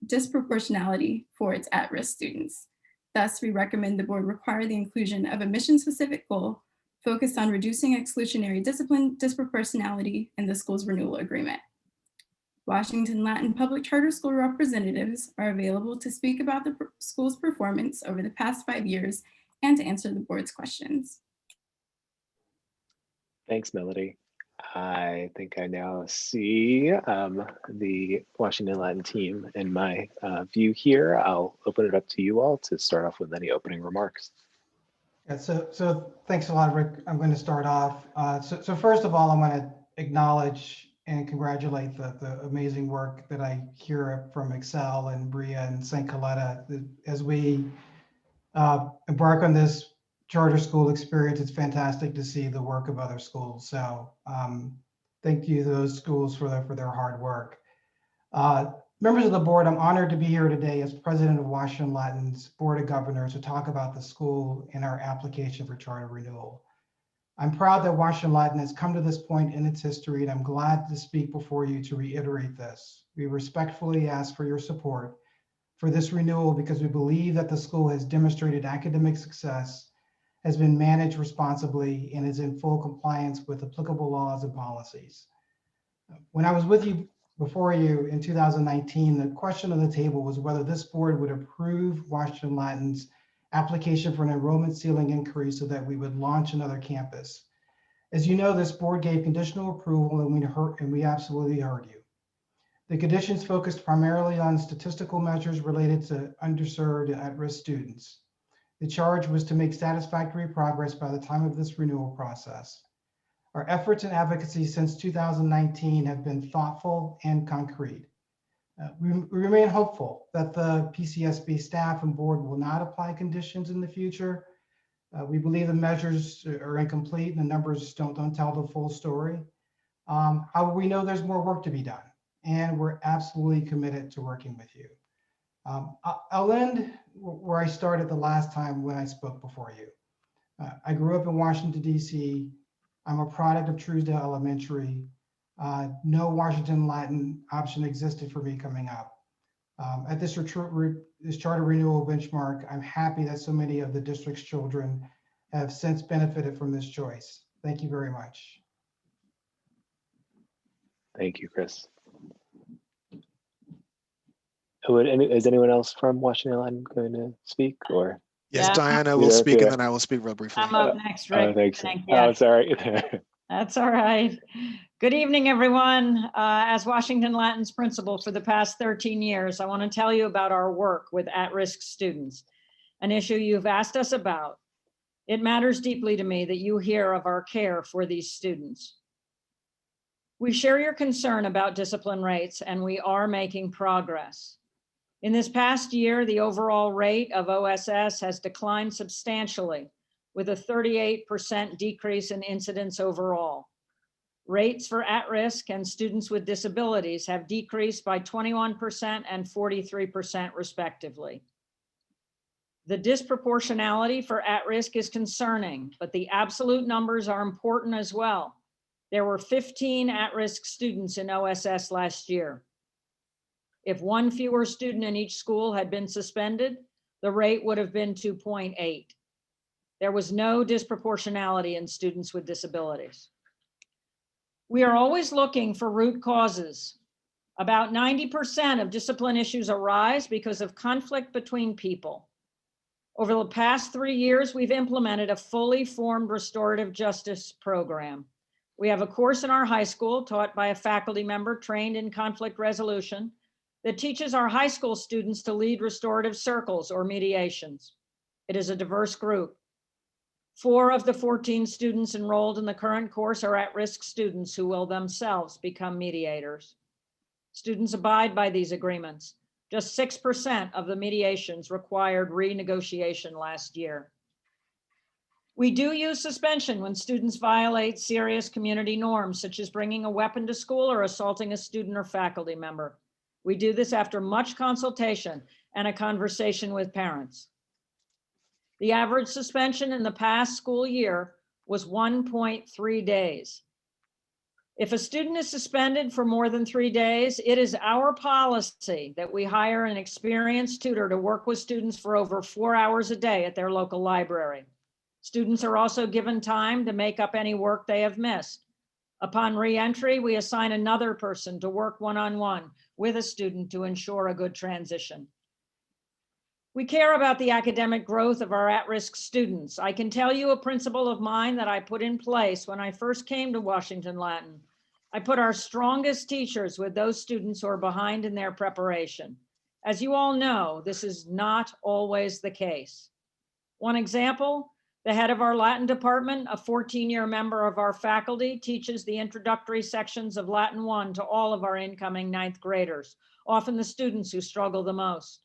disproportionality for its at-risk students. Thus, we recommend the board require the inclusion of a mission-specific goal focused on reducing exclusionary discipline disproportionality in the school's renewal agreement. Washington Latin Public Charter School representatives are available to speak about the school's performance over the past 5 years and to answer the board's questions. Thanks, Melody. I think I now see the Washington Latin team in my view here. I'll open it up to you all to start off with any opening remarks. Yeah, so thanks a lot, Rick. I'm going to start off. So first of all, I want to acknowledge and congratulate the amazing work that I hear from Excel and Bria and St. Coletta. As we embark on this charter school experience, it's fantastic to see the work of other schools. So thank you to those schools for their hard work. Members of the board, I'm honored to be here today as president of Washington Latin's Board of Governors to talk about the school and our application for charter renewal. I'm proud that Washington Latin has come to this point in its history, and I'm glad to speak before you to reiterate this. We respectfully ask for your support for this renewal because we believe that the school has demonstrated academic success, has been managed responsibly, and is in full compliance with applicable laws and policies. When I was with you before you in 2019, the question on the table was whether this board would approve Washington Latin's application for an enrollment ceiling increase so that we would launch another campus. As you know, this board gave conditional approval and we absolutely heard you. The conditions focused primarily on statistical measures related to underserved and at-risk students. The charge was to make satisfactory progress by the time of this renewal process. Our efforts and advocacy since 2019 have been thoughtful and concrete. We remain hopeful that the PCSB staff and board will not apply conditions in the future. We believe the measures are incomplete and the numbers don't tell the full story. However, we know there's more work to be done, and we're absolutely committed to working with you. I'll end where I started the last time when I spoke before you. I grew up in Washington, D.C. I'm a product of Truesdale Elementary. No Washington Latin option existed for me coming up. At this charter renewal benchmark, I'm happy that so many of the district's children have since benefited from this choice. Thank you very much. Thank you, Chris. Is anyone else from Washington Latin going to speak, or? Yes, Diana will speak, and then I will speak real briefly. I'm up next, Rick. Thanks. Thank you. Oh, sorry. That's all right. Good evening, everyone. As Washington Latin's principal for the past 13 years, I want to tell you about our work with at-risk students, an issue you've asked us about. It matters deeply to me that you hear of our care for these students. We share your concern about discipline rates, and we are making progress. In this past year, the overall rate of OSS has declined substantially, with a 38% decrease in incidence overall. Rates for at-risk and students with disabilities have decreased by 21% and 43% respectively. The disproportionality for at-risk is concerning, but the absolute numbers are important as well. There were 15 at-risk students in OSS last year. If one fewer student in each school had been suspended, the rate would have been 2.8. There was no disproportionality in students with disabilities. We are always looking for root causes. About 90% of discipline issues arise because of conflict between people. Over the past 3 years, we've implemented a fully formed restorative justice program. We have a course in our high school taught by a faculty member trained in conflict resolution that teaches our high school students to lead restorative circles or mediations. It is a diverse group. 4 of the 14 students enrolled in the current course are at-risk students who will themselves become mediators. Students abide by these agreements. Just 6% of the mediations required renegotiation last year. We do use suspension when students violate serious community norms, such as bringing a weapon to school or assaulting a student or faculty member. We do this after much consultation and a conversation with parents. The average suspension in the past school year was 1.3 days. If a student is suspended for more than 3 days, it is our policy that we hire an experienced tutor to work with students for over 4 hours a day at their local library. Students are also given time to make up any work they have missed. Upon re-entry, we assign another person to work one-on-one with a student to ensure a good transition. We care about the academic growth of our at-risk students. I can tell you a principle of mine that I put in place when I first came to Washington Latin. I put our strongest teachers with those students who are behind in their preparation. As you all know, this is not always the case. One example, the head of our Latin department, a 14-year member of our faculty, teaches the introductory sections of Latin 1 to all of our incoming 9th graders, often the students who struggle the most.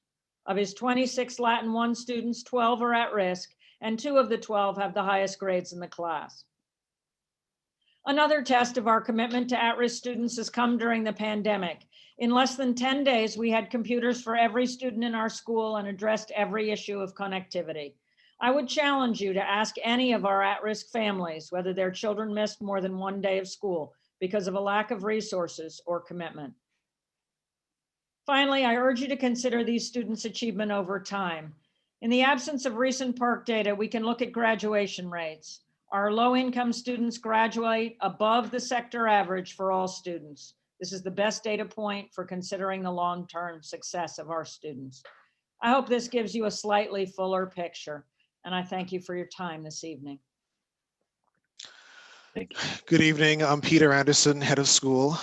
Of his 26 Latin 1 students, 12 are at risk, and 2 of the 12 have the highest grades in the class. Another test of our commitment to at-risk students has come during the pandemic. In less than 10 days, we had computers for every student in our school and addressed every issue of connectivity. I would challenge you to ask any of our at-risk families whether their children missed more than 1 day of school because of a lack of resources or commitment. Finally, I urge you to consider these students' achievement over time. In the absence of recent PARCC data, we can look at graduation rates. Our low-income students graduate above the sector average for all students. This is the best data point for considering the long-term success of our students. I hope this gives you a slightly fuller picture, and I thank you for your time this evening. Thank you. Good evening. I'm Peter Anderson, head of school.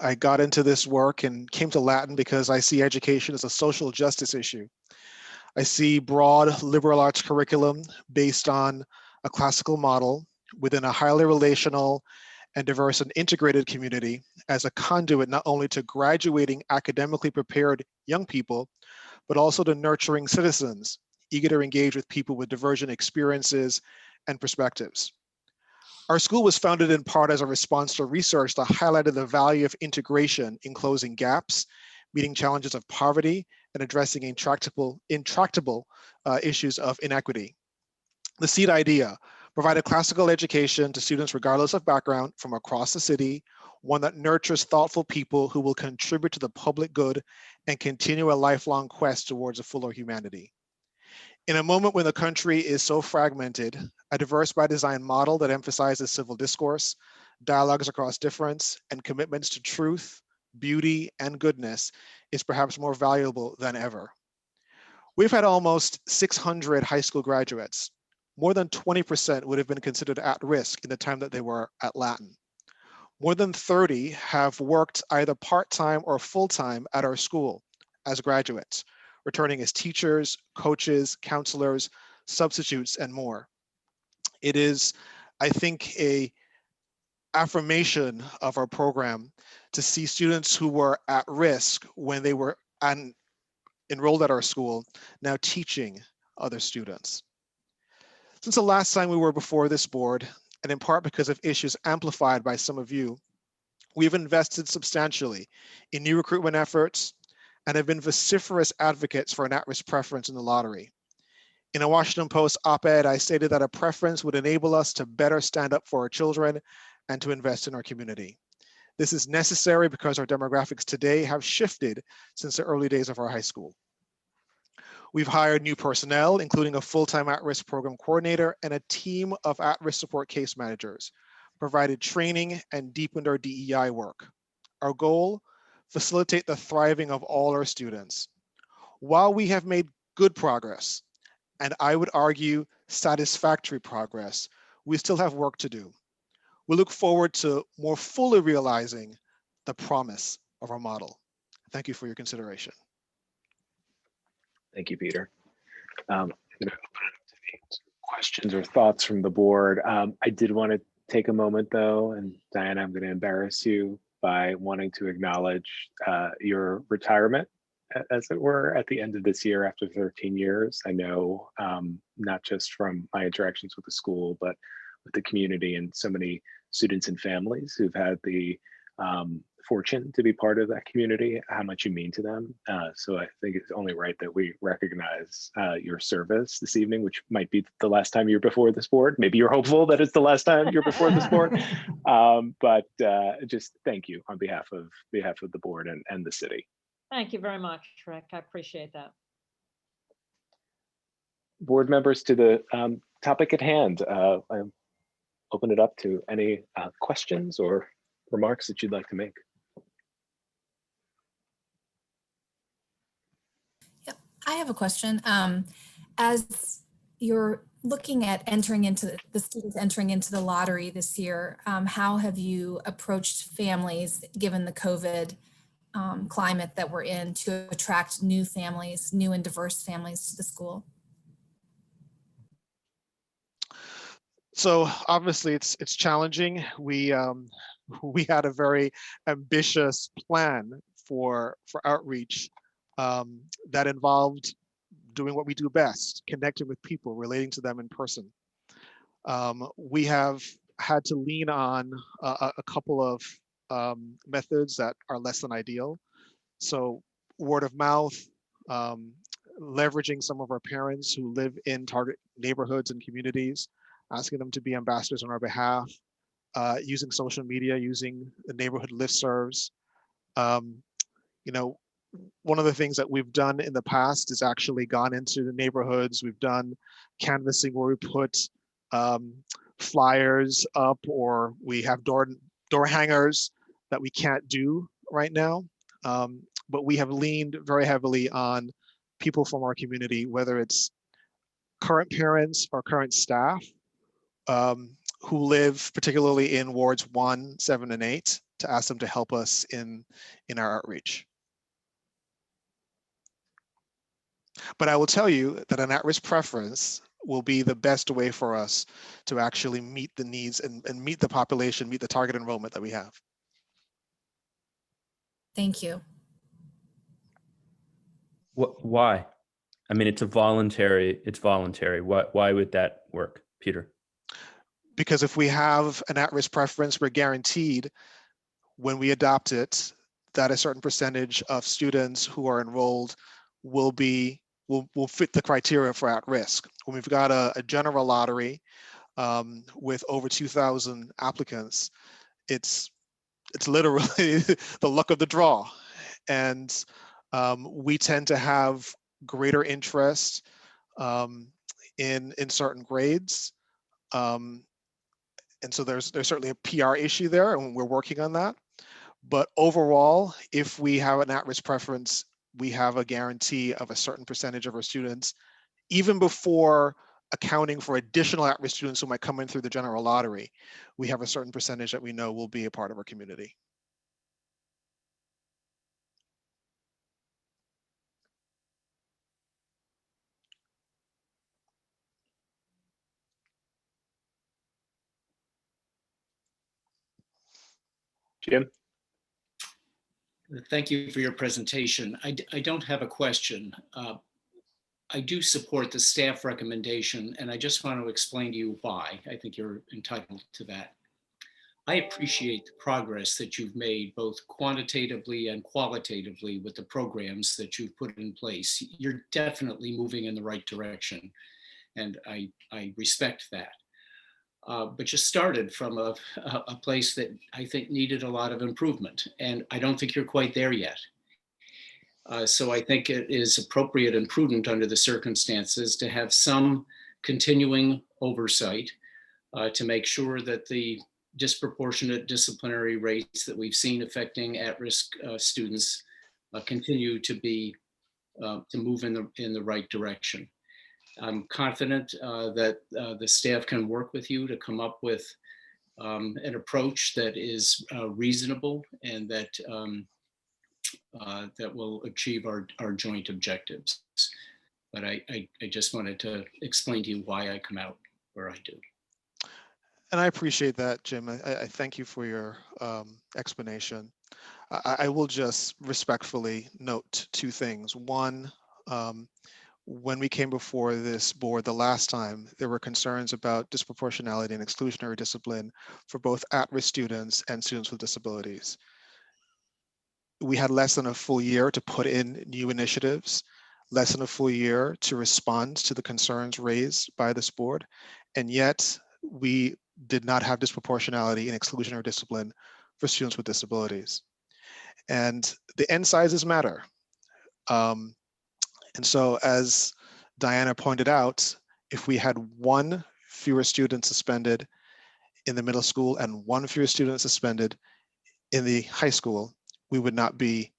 I got into this work and came to Latin because I see education as a social justice issue. I see broad liberal arts curriculum based on a classical model within a highly relational and diverse and integrated community as a conduit not only to graduating academically prepared young people, but also to nurturing citizens eager to engage with people with divergent experiences and perspectives. Our school was founded in part as a response to research that highlighted the value of integration in closing gaps, meeting challenges of poverty, and addressing intractable issues of inequity. The seed idea: provide a classical education to students regardless of background from across the city, one that nurtures thoughtful people who will contribute to the public good and continue a lifelong quest towards a fuller humanity. In a moment when the country is so fragmented, a diverse by design model that emphasizes civil discourse, dialogues across difference, and commitments to truth, beauty, and goodness is perhaps more valuable than ever. We've had almost 600 high school graduates. More than 20% would have been considered at risk in the time that they were at Latin. More than 30 have worked either part-time or full-time at our school as graduates, returning as teachers, coaches, counselors, substitutes, and more. It is, I think, an affirmation of our program to see students who were at risk when they were enrolled at our school now teaching other students. Since the last time we were before this board, and in part because of issues amplified by some of you, we've invested substantially in new recruitment efforts and have been vociferous advocates for an at-risk preference in the lottery. In a Washington Post op-ed, I stated that a preference would enable us to better stand up for our children and to invest in our community. This is necessary because our demographics today have shifted since the early days of our high school. We've hired new personnel, including a full-time at-risk program coordinator and a team of at-risk support case managers, provided training and deepened our DEI work. Our goal: facilitate the thriving of all our students. While we have made good progress, and I would argue satisfactory progress, we still have work to do. We look forward to more fully realizing the promise of our model. Thank you for your consideration. Thank you, Peter. I'm going to open it up to any questions or thoughts from the board. I did want to take a moment though, and Diana, I'm going to embarrass you by wanting to acknowledge your retirement as it were, at the end of this year after 13 years. I know not just from my interactions with the school, but with the community and so many students and families who've had the fortune to be part of that community, how much you mean to them. So I think it's only right that we recognize your service this evening, which might be the last time you're before this board. Maybe you're hopeful that it's the last time you're before this board. But just thank you on behalf of the board and the city. Thank you very much, Rick. I appreciate that. Board members, to the topic at hand, I open it up to any questions or remarks that you'd like to make. I have a question. As you're looking at entering into the students entering into the lottery this year, how have you approached families, given the COVID climate that we're in, to attract new families, new and diverse families to the school? So obviously it's challenging. We had a very ambitious plan for outreach that involved doing what we do best, connecting with people, relating to them in person. We have had to lean on a couple of methods that are less than ideal. So word of mouth, leveraging some of our parents who live in target neighborhoods and communities, asking them to be ambassadors on our behalf, using social media, using the neighborhood listservs. You know, one of the things that we've done in the past is actually gone into the neighborhoods. We've done canvassing where we put flyers up, or we have door hangers that we can't do right now. But we have leaned very heavily on people from our community, whether it's current parents or current staff who live particularly in wards 1, 7, and 8, to ask them to help us in our outreach. But I will tell you that an at-risk preference will be the best way for us to actually meet the needs and meet the population, meet the target enrollment that we have. Thank you. Why? I mean, it's voluntary. Why would that work, Peter? Because if we have an at-risk preference, we're guaranteed when we adopt it that a certain percentage of students who are enrolled will fit the criteria for at-risk. When we've got a general lottery with over 2,000 applicants, it's literally the luck of the draw. And we tend to have greater interest in certain grades. And so there's certainly a PR issue there, and we're working on that. But overall, if we have an at-risk preference, we have a guarantee of a certain percentage of our students, even before accounting for additional at-risk students who might come in through the general lottery. We have a certain percentage that we know will be a part of our community. Jim? Thank you for your presentation. I don't have a question. I do support the staff recommendation, and I just want to explain to you why. I think you're entitled to that. I appreciate the progress that you've made, both quantitatively and qualitatively, with the programs that you've put in place. You're definitely moving in the right direction, and I respect that. But you started from a place that I think needed a lot of improvement, and I don't think you're quite there yet. So I think it is appropriate and prudent under the circumstances to have some continuing oversight to make sure that the disproportionate disciplinary rates that we've seen affecting at-risk students continue to move in the right direction. I'm confident that the staff can work with you to come up with an approach that is reasonable and that that will achieve our joint objectives. But I just wanted to explain to you why I come out where I do. And I appreciate that, Jim. I thank you for your explanation. I will just respectfully note two things. One, when we came before this board the last time, there were concerns about disproportionality and exclusionary discipline for both at-risk students and students with disabilities. We had less than a full year to put in new initiatives, less than a full year to respond to the concerns raised by this board, and yet we did not have disproportionality and exclusionary discipline for students with disabilities. And the end sizes matter. And so as Diana pointed out, if we had one fewer students suspended in the middle school and one fewer students suspended in the high school, we would not be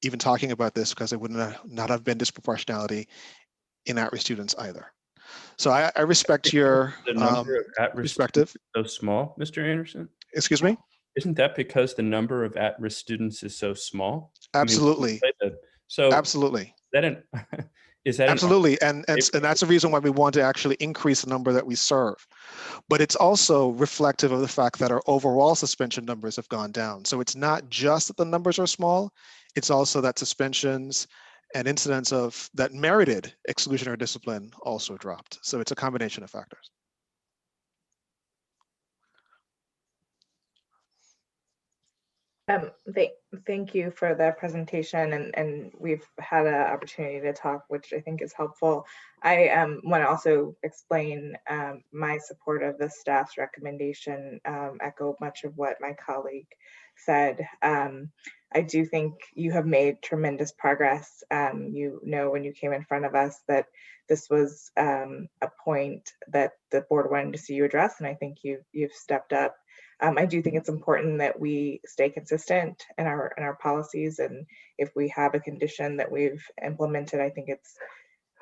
even talking about this because there would not have been disproportionality in at-risk students either. So I respect your the number of at-risk perspective. So small, Mr. Anderson? Excuse me? Isn't that because the number of at-risk students is so small? Absolutely. I mean, so absolutely. Is that absolutely, and that's the reason why we want to actually increase the number that we serve. But it's also reflective of the fact that our overall suspension numbers have gone down. So it's not just that the numbers are small, it's also that suspensions and incidents of that merited exclusionary discipline also dropped. So it's a combination of factors. Thank you for the presentation, and we've had an opportunity to talk, which I think is helpful. I want to also explain my support of the staff's recommendation, echo much of what my colleague said. I do think you have made tremendous progress. You know, when you came in front of us that this was a point that the board wanted to see you address, and I think you've stepped up. I do think it's important that we stay consistent in our policies, and if we have a condition that we've implemented, I think it's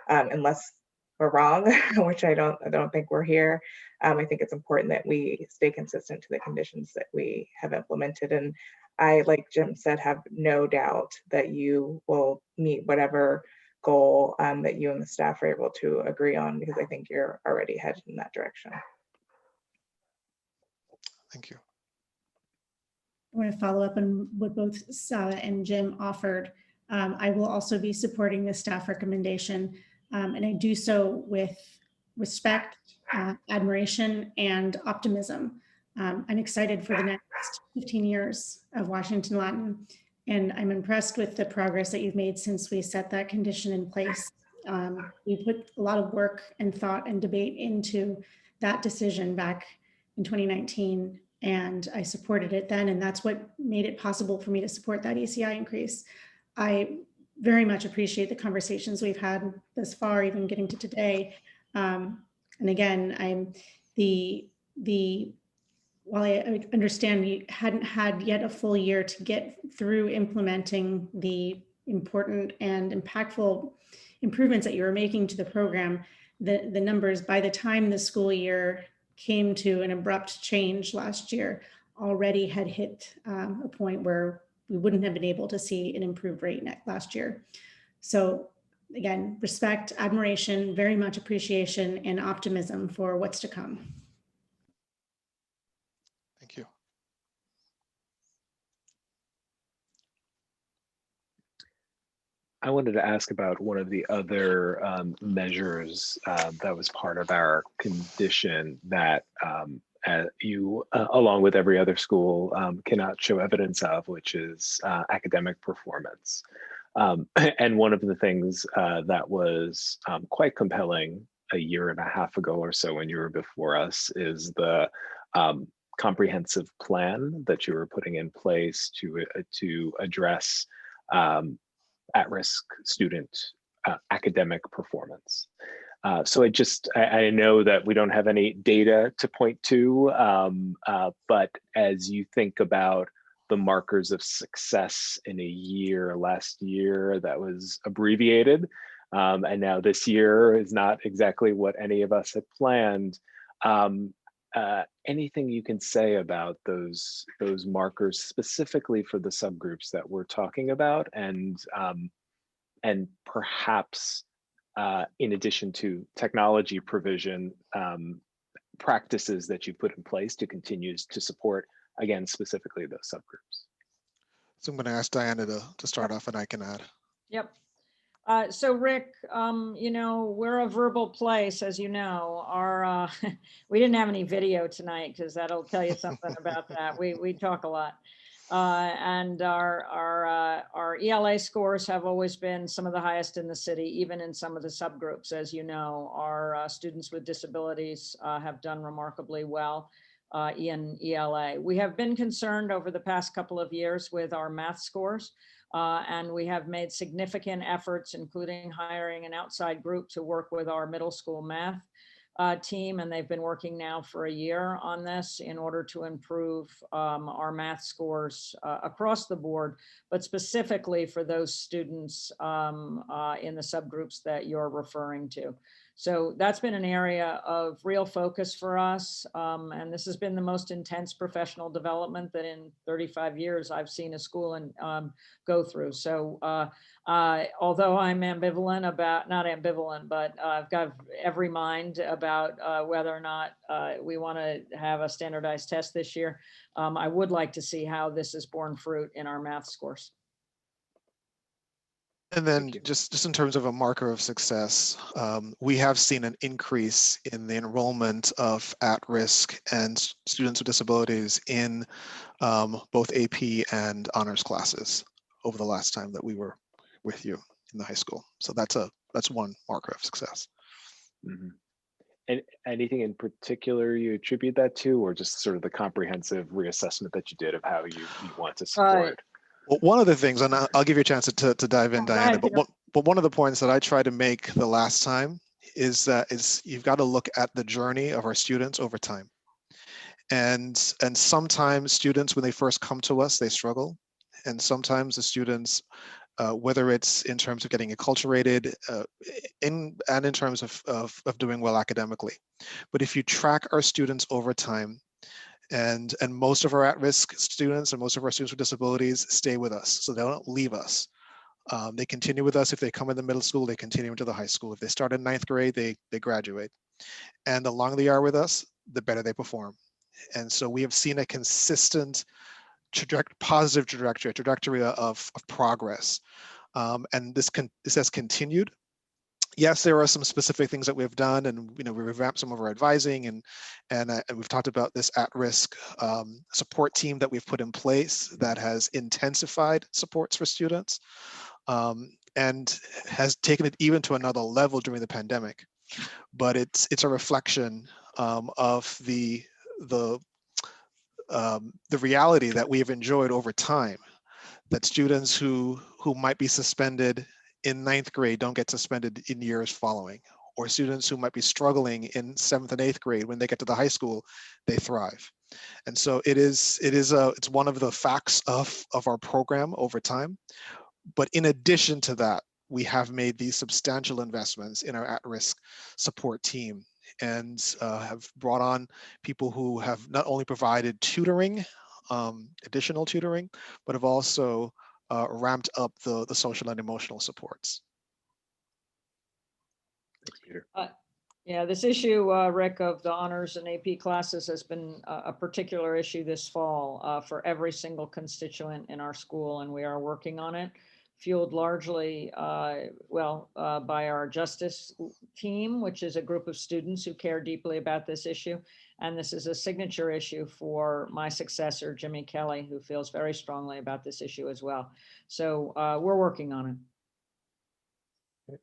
unless we're wrong, which I don't think we're here. I think it's important that we stay consistent to the conditions that we have implemented, and I, like Jim said, have no doubt that you will meet whatever goal that you and the staff are able to agree on, because I think you're already headed in that direction. Thank you. I want to follow up on what both Sala and Jim offered. I will also be supporting the staff recommendation, and I do so with respect, admiration, and optimism. I'm excited for the next 15 years of Washington Latin, and I'm impressed with the progress that you've made since we set that condition in place. We put a lot of work and thought and debate into that decision back in 2019, and I supported it then, and that's what made it possible for me to support that ECI increase. I very much appreciate the conversations we've had thus far, even getting to today. And again, while I understand you hadn't had yet a full year to get through implementing the important and impactful improvements that you were making to the program, the numbers by the time the school year came to an abrupt change last year already had hit a point where we wouldn't have been able to see an improved rate last year. So again, respect, admiration, very much appreciation, and optimism for what's to come. Thank you. I wanted to ask about one of the other measures that was part of our condition that you, along with every other school, cannot show evidence of, which is academic performance. And one of the things that was quite compelling a year and a half ago or so when you were before us is the comprehensive plan that you were putting in place to address at-risk student academic performance. So I know that we don't have any data to point to, but as you think about the markers of success in a year, last year that was abbreviated, and now this year is not exactly what any of us had planned. Anything you can say about those markers specifically for the subgroups that we're talking about, and perhaps in addition to technology provision, practices that you put in place to continue to support, again, specifically those subgroups? So I'm going to ask Diana to start off, and I can add. Yep. So Rick, you know, we're a verbal place, as you know. Our we didn't have any video tonight because that'll tell you something about that. We talk a lot, and our ELA scores have always been some of the highest in the city, even in some of the subgroups. As you know, our students with disabilities have done remarkably well in ELA. We have been concerned over the past couple of years with our math scores. And we have made significant efforts, including hiring an outside group to work with our middle school math team. And they've been working now for a year on this in order to improve our math scores across the board, but specifically for those students in the subgroups that you're referring to. So that's been an area of real focus for us. And this has been the most intense professional development that in 35 years I've seen a school and go through. So although I'm ambivalent about, not ambivalent, but I've got every mind about whether or not we want to have a standardized test this year, I would like to see how this has borne fruit in our math scores. And then just in terms of a marker of success, we have seen an increase in the enrollment of at-risk and students with disabilities in both AP and honors classes over the last time that we were with you in the high school. So that's one marker of success. Mm-hmm. And anything in particular you attribute that to, or just sort of the comprehensive reassessment that you did of how you want to support? Well, one of the things, and I'll give you a chance to dive in, Diana, but one of the points that I tried to make the last time is that you've got to look at the journey of our students over time. And sometimes students, when they first come to us, they struggle. And sometimes the students, whether it's in terms of getting acculturated and in terms of doing well academically. But if you track our students over time, and most of our at-risk students and most of our students with disabilities stay with us, so they don't leave us. They continue with us. If they come in the middle school, they continue into the high school. If they start in 9th grade, they graduate. And the longer they are with us, the better they perform. And so we have seen a consistent positive trajectory of progress. And this has continued. Yes, there are some specific things that we've done, and we revamped some of our advising, and we've talked about this at-risk support team that we've put in place that has intensified supports for students and has taken it even to another level during the pandemic. But it's a reflection of the reality that we have enjoyed over time, that students who might be suspended in 9th grade don't get suspended in years following, or students who might be struggling in 7th and 8th grade, when they get to the high school, they thrive. And so it's one of the facts of our program over time. But in addition to that, we have made these substantial investments in our at-risk support team, and have brought on people who have not only provided tutoring, additional tutoring, but have also ramped up the social and emotional supports. Thanks, Peter. Yeah, this issue, Rick, of the honors and AP classes has been a particular issue this fall for every single constituent in our school, and we are working on it, fueled largely, by our justice team, which is a group of students who care deeply about this issue. And this is a signature issue for my successor, Jimmy Kelly, who feels very strongly about this issue as well. So we're working on it.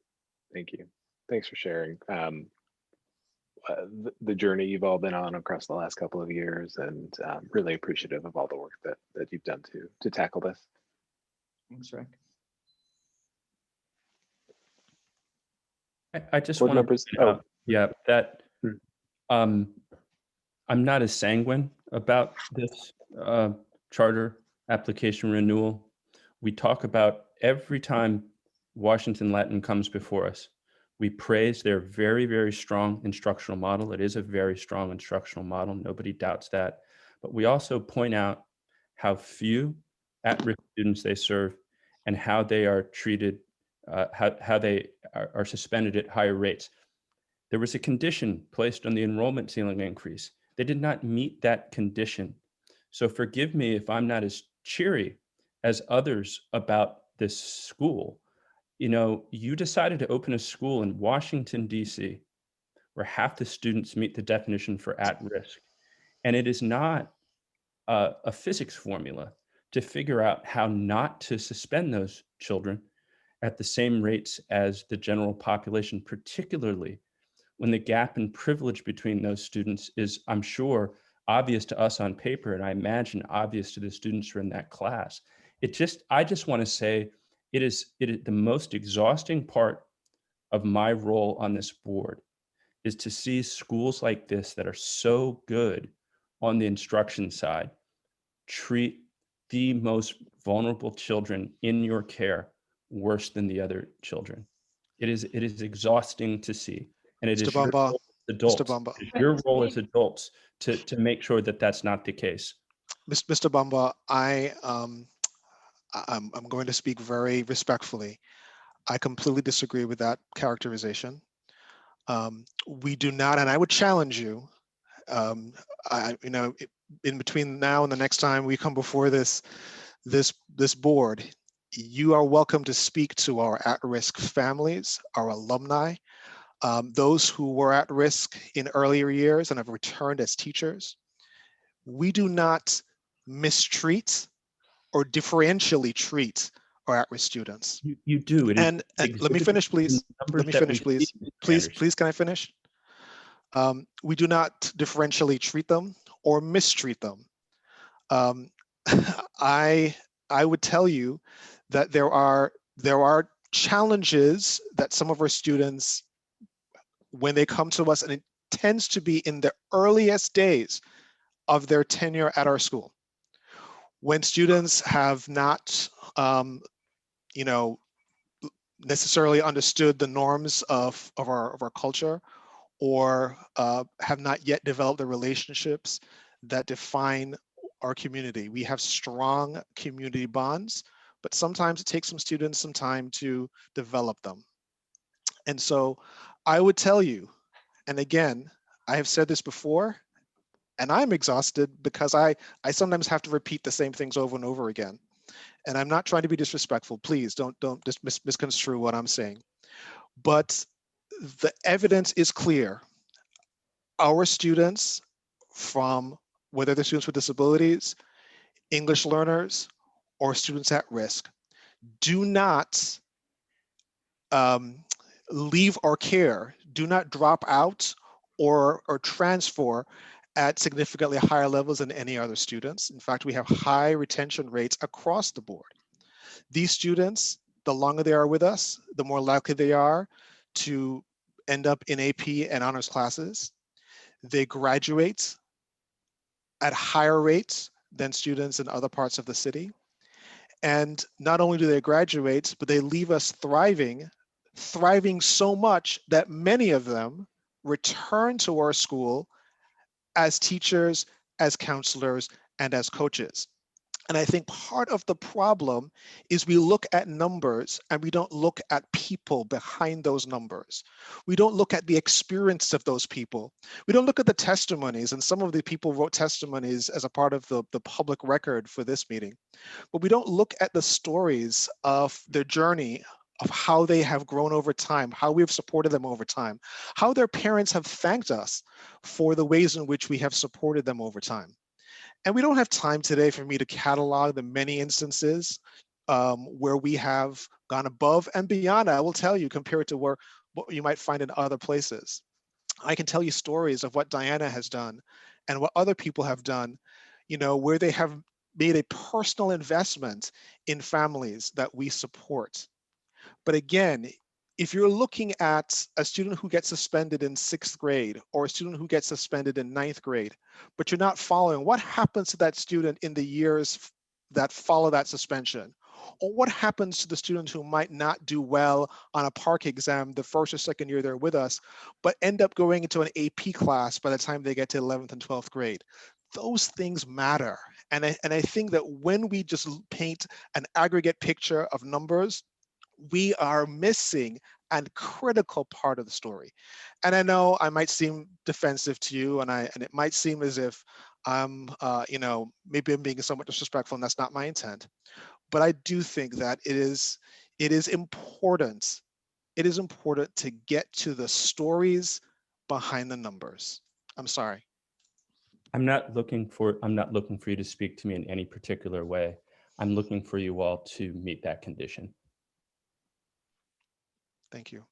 Thank you. Thanks for sharing the journey you've all been on across the last couple of years, and really appreciative of all the work that you've done to tackle this. Thanks, Rick. I just Board want members, to that I'm not as sanguine about this charter application renewal. We talk about every time Washington Latin comes before us, we praise their very, very strong instructional model. It is a very strong instructional model. Nobody doubts that. But we also point out how few at-risk students they serve and how they are treated, how they are suspended at higher rates. There was a condition placed on the enrollment ceiling increase. They did not meet that condition. So forgive me if I'm not as cheery as others about this school. You know, you decided to open a school in Washington, D.C., where half the students meet the definition for at risk. And it is not a physics formula to figure out how not to suspend those children at the same rates as the general population, particularly when the gap in privilege between those students is, I'm sure, obvious to us on paper, and I imagine obvious to the students who are in that class. I just want to say it is the most exhausting part of my role on this board is to see schools like this that are so good on the instruction side treat the most vulnerable children in your care worse than the other children. It is exhausting to see. And it Mr. is your Bamba, role as adults, Mr. Bamba, it is your role as adults to make sure that that's not the case. Mr. Bamba, I'm going to speak very respectfully. I completely disagree with that characterization. We do not, and I would challenge you. In between now and the next time we come before this board, you are welcome to speak to our at-risk families, our alumni, those who were at risk in earlier years and have returned as teachers. We do not mistreat or differentially treat our at-risk students. You do. And let me finish, please. Let me finish, please. Please, can I finish? We do not differentially treat them or mistreat them. I would tell you that there are challenges that some of our students, when they come to us, and it tends to be in the earliest days of their tenure at our school, when students have not, necessarily understood the norms of our culture, or have not yet developed the relationships that define our community. We have strong community bonds, but sometimes it takes some students some time to develop them. And so I would tell you, and again, I have said this before, and I'm exhausted because I sometimes have to repeat the same things over and over again. And I'm not trying to be disrespectful. Please don't just misconstrue what I'm saying. But the evidence is clear. Our students, from whether they're students with disabilities, English learners, or students at risk, do not leave our care, do not drop out or transfer at significantly higher levels than any other students. In fact, we have high retention rates across the board. These students, the longer they are with us, the more likely they are to end up in AP and honors classes. They graduate at higher rates than students in other parts of the city. And not only do they graduate, but they leave us thriving so much that many of them return to our school as teachers, as counselors, and as coaches. And I think part of the problem is we look at numbers and we don't look at people behind those numbers. We don't look at the experience of those people. We don't look at the testimonies, and some of the people wrote testimonies as a part of the public record for this meeting. But we don't look at the stories of their journey, of how they have grown over time, how we've supported them over time, how their parents have thanked us for the ways in which we have supported them over time. And we don't have time today for me to catalog the many instances where we have gone above and beyond, I will tell you, compared to what you might find in other places. I can tell you stories of what Diana has done and what other people have done, where they have made a personal investment in families that we support. But again, if you're looking at a student who gets suspended in 6th grade or a student who gets suspended in 9th grade, but you're not following what happens to that student in the years that follow that suspension, or what happens to the students who might not do well on a PARCC exam the first or second year they're with us, but end up going into an AP class by the time they get to 11th and 12th grade. Those things matter. And I think that when we just paint an aggregate picture of numbers, we are missing a critical part of the story. And I know I might seem defensive to you, and it might seem as if I'm, maybe I'm being somewhat disrespectful, and that's not my intent. but I do think that it is important. It is important to get to the stories behind the numbers. I'm sorry. I'm not looking for you to speak to me in any particular way. I'm looking for you all to meet that condition. Thank you.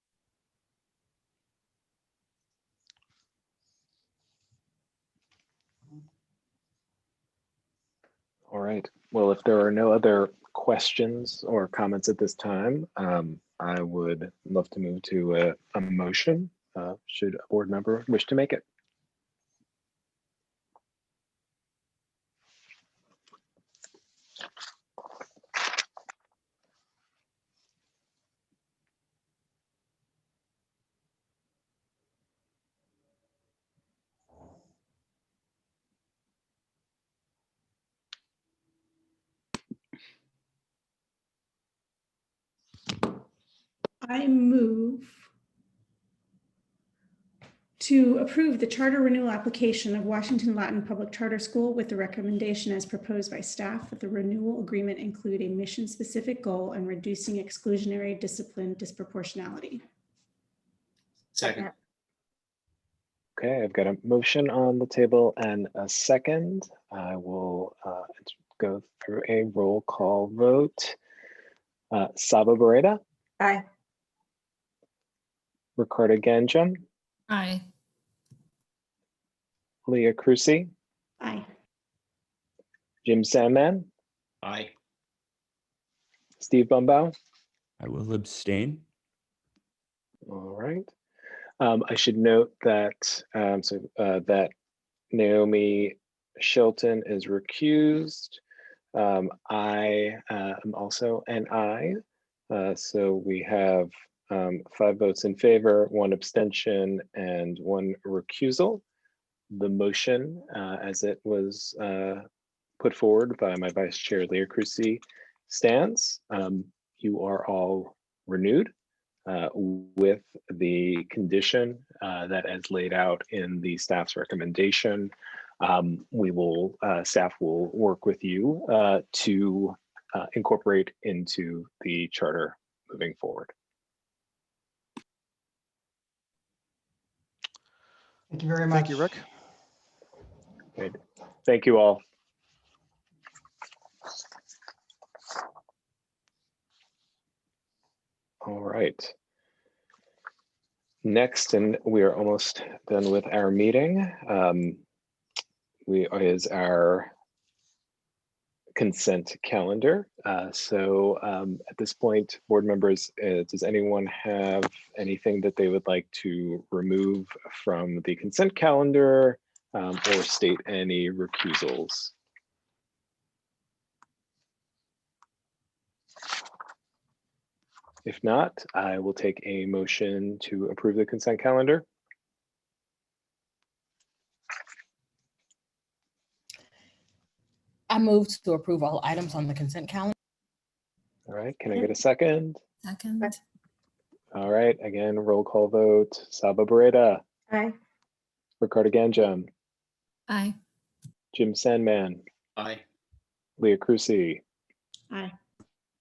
All right. Well, if there are no other questions or comments at this time, I would love to move to a motion, should a board member wish to make it. I move to approve the charter renewal application of Washington Latin Public Charter School with the recommendation as proposed by staff that the renewal agreement include a mission-specific goal in reducing exclusionary discipline disproportionality. Second. Okay, I've got a motion on the table and a second. I will go through a roll call vote. Saba Barreda. Aye. Ricardo Ganjam. Aye. Leah Crucy. Aye. Jim Sandman. Aye. Steve Bumbow. I will abstain. All right. I should note that that Naomi Shelton is recused. I am also an aye. So we have 5 votes in favor, 1 abstention, and 1 recusal. The motion, as it was put forward by my Vice Chair Leah Crucy, stands. You are all renewed with the condition that as laid out in the staff's recommendation. Staff will work with you to incorporate into the charter moving forward. Thank you very much. Thank you, Rick. Good. Thank you all. All right. Next, and we are almost done with our meeting, is our consent calendar. At this point, board members, does anyone have anything that they would like to remove from the consent calendar or state any recusals? If not, I will take a motion to approve the consent calendar. I move to approve all items on the consent calendar. All right, can I get a second? Second. All right, again, roll call vote. Saba Barreda. Aye. Ricardo Ganjam. Aye. Jim Sandman. Aye. Leah Crucy. Aye.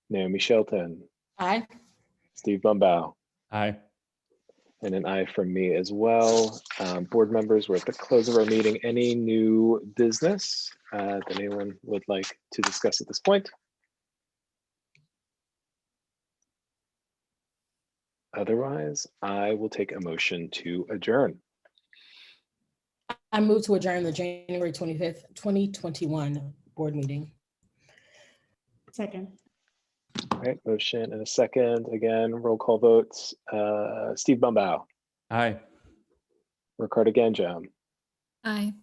Naomi Shelton. Aye. Steve Bumbow. Aye. And an aye from me as well. Board members, we're at the close of our meeting. Any new business that anyone would like to discuss at this point? Otherwise, I will take a motion to adjourn. I move to adjourn the January 25th, 2021 board meeting. Second. All right, motion and a second. Again, roll call votes. Steve Bumbow. Aye. Ricardo Ganjam. Aye.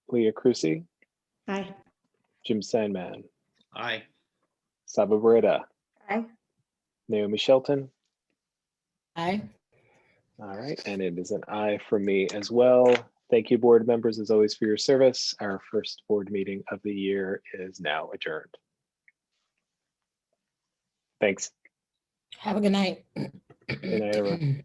Leah Crucy. Aye. Jim Sandman. Aye. Saba Barreda. Aye. Naomi Shelton. Aye. All right, and it is an aye for me as well. Thank you, board members, as always, for your service. Our first board meeting of the year is now adjourned. Thanks. Have a good night. Good night, everyone.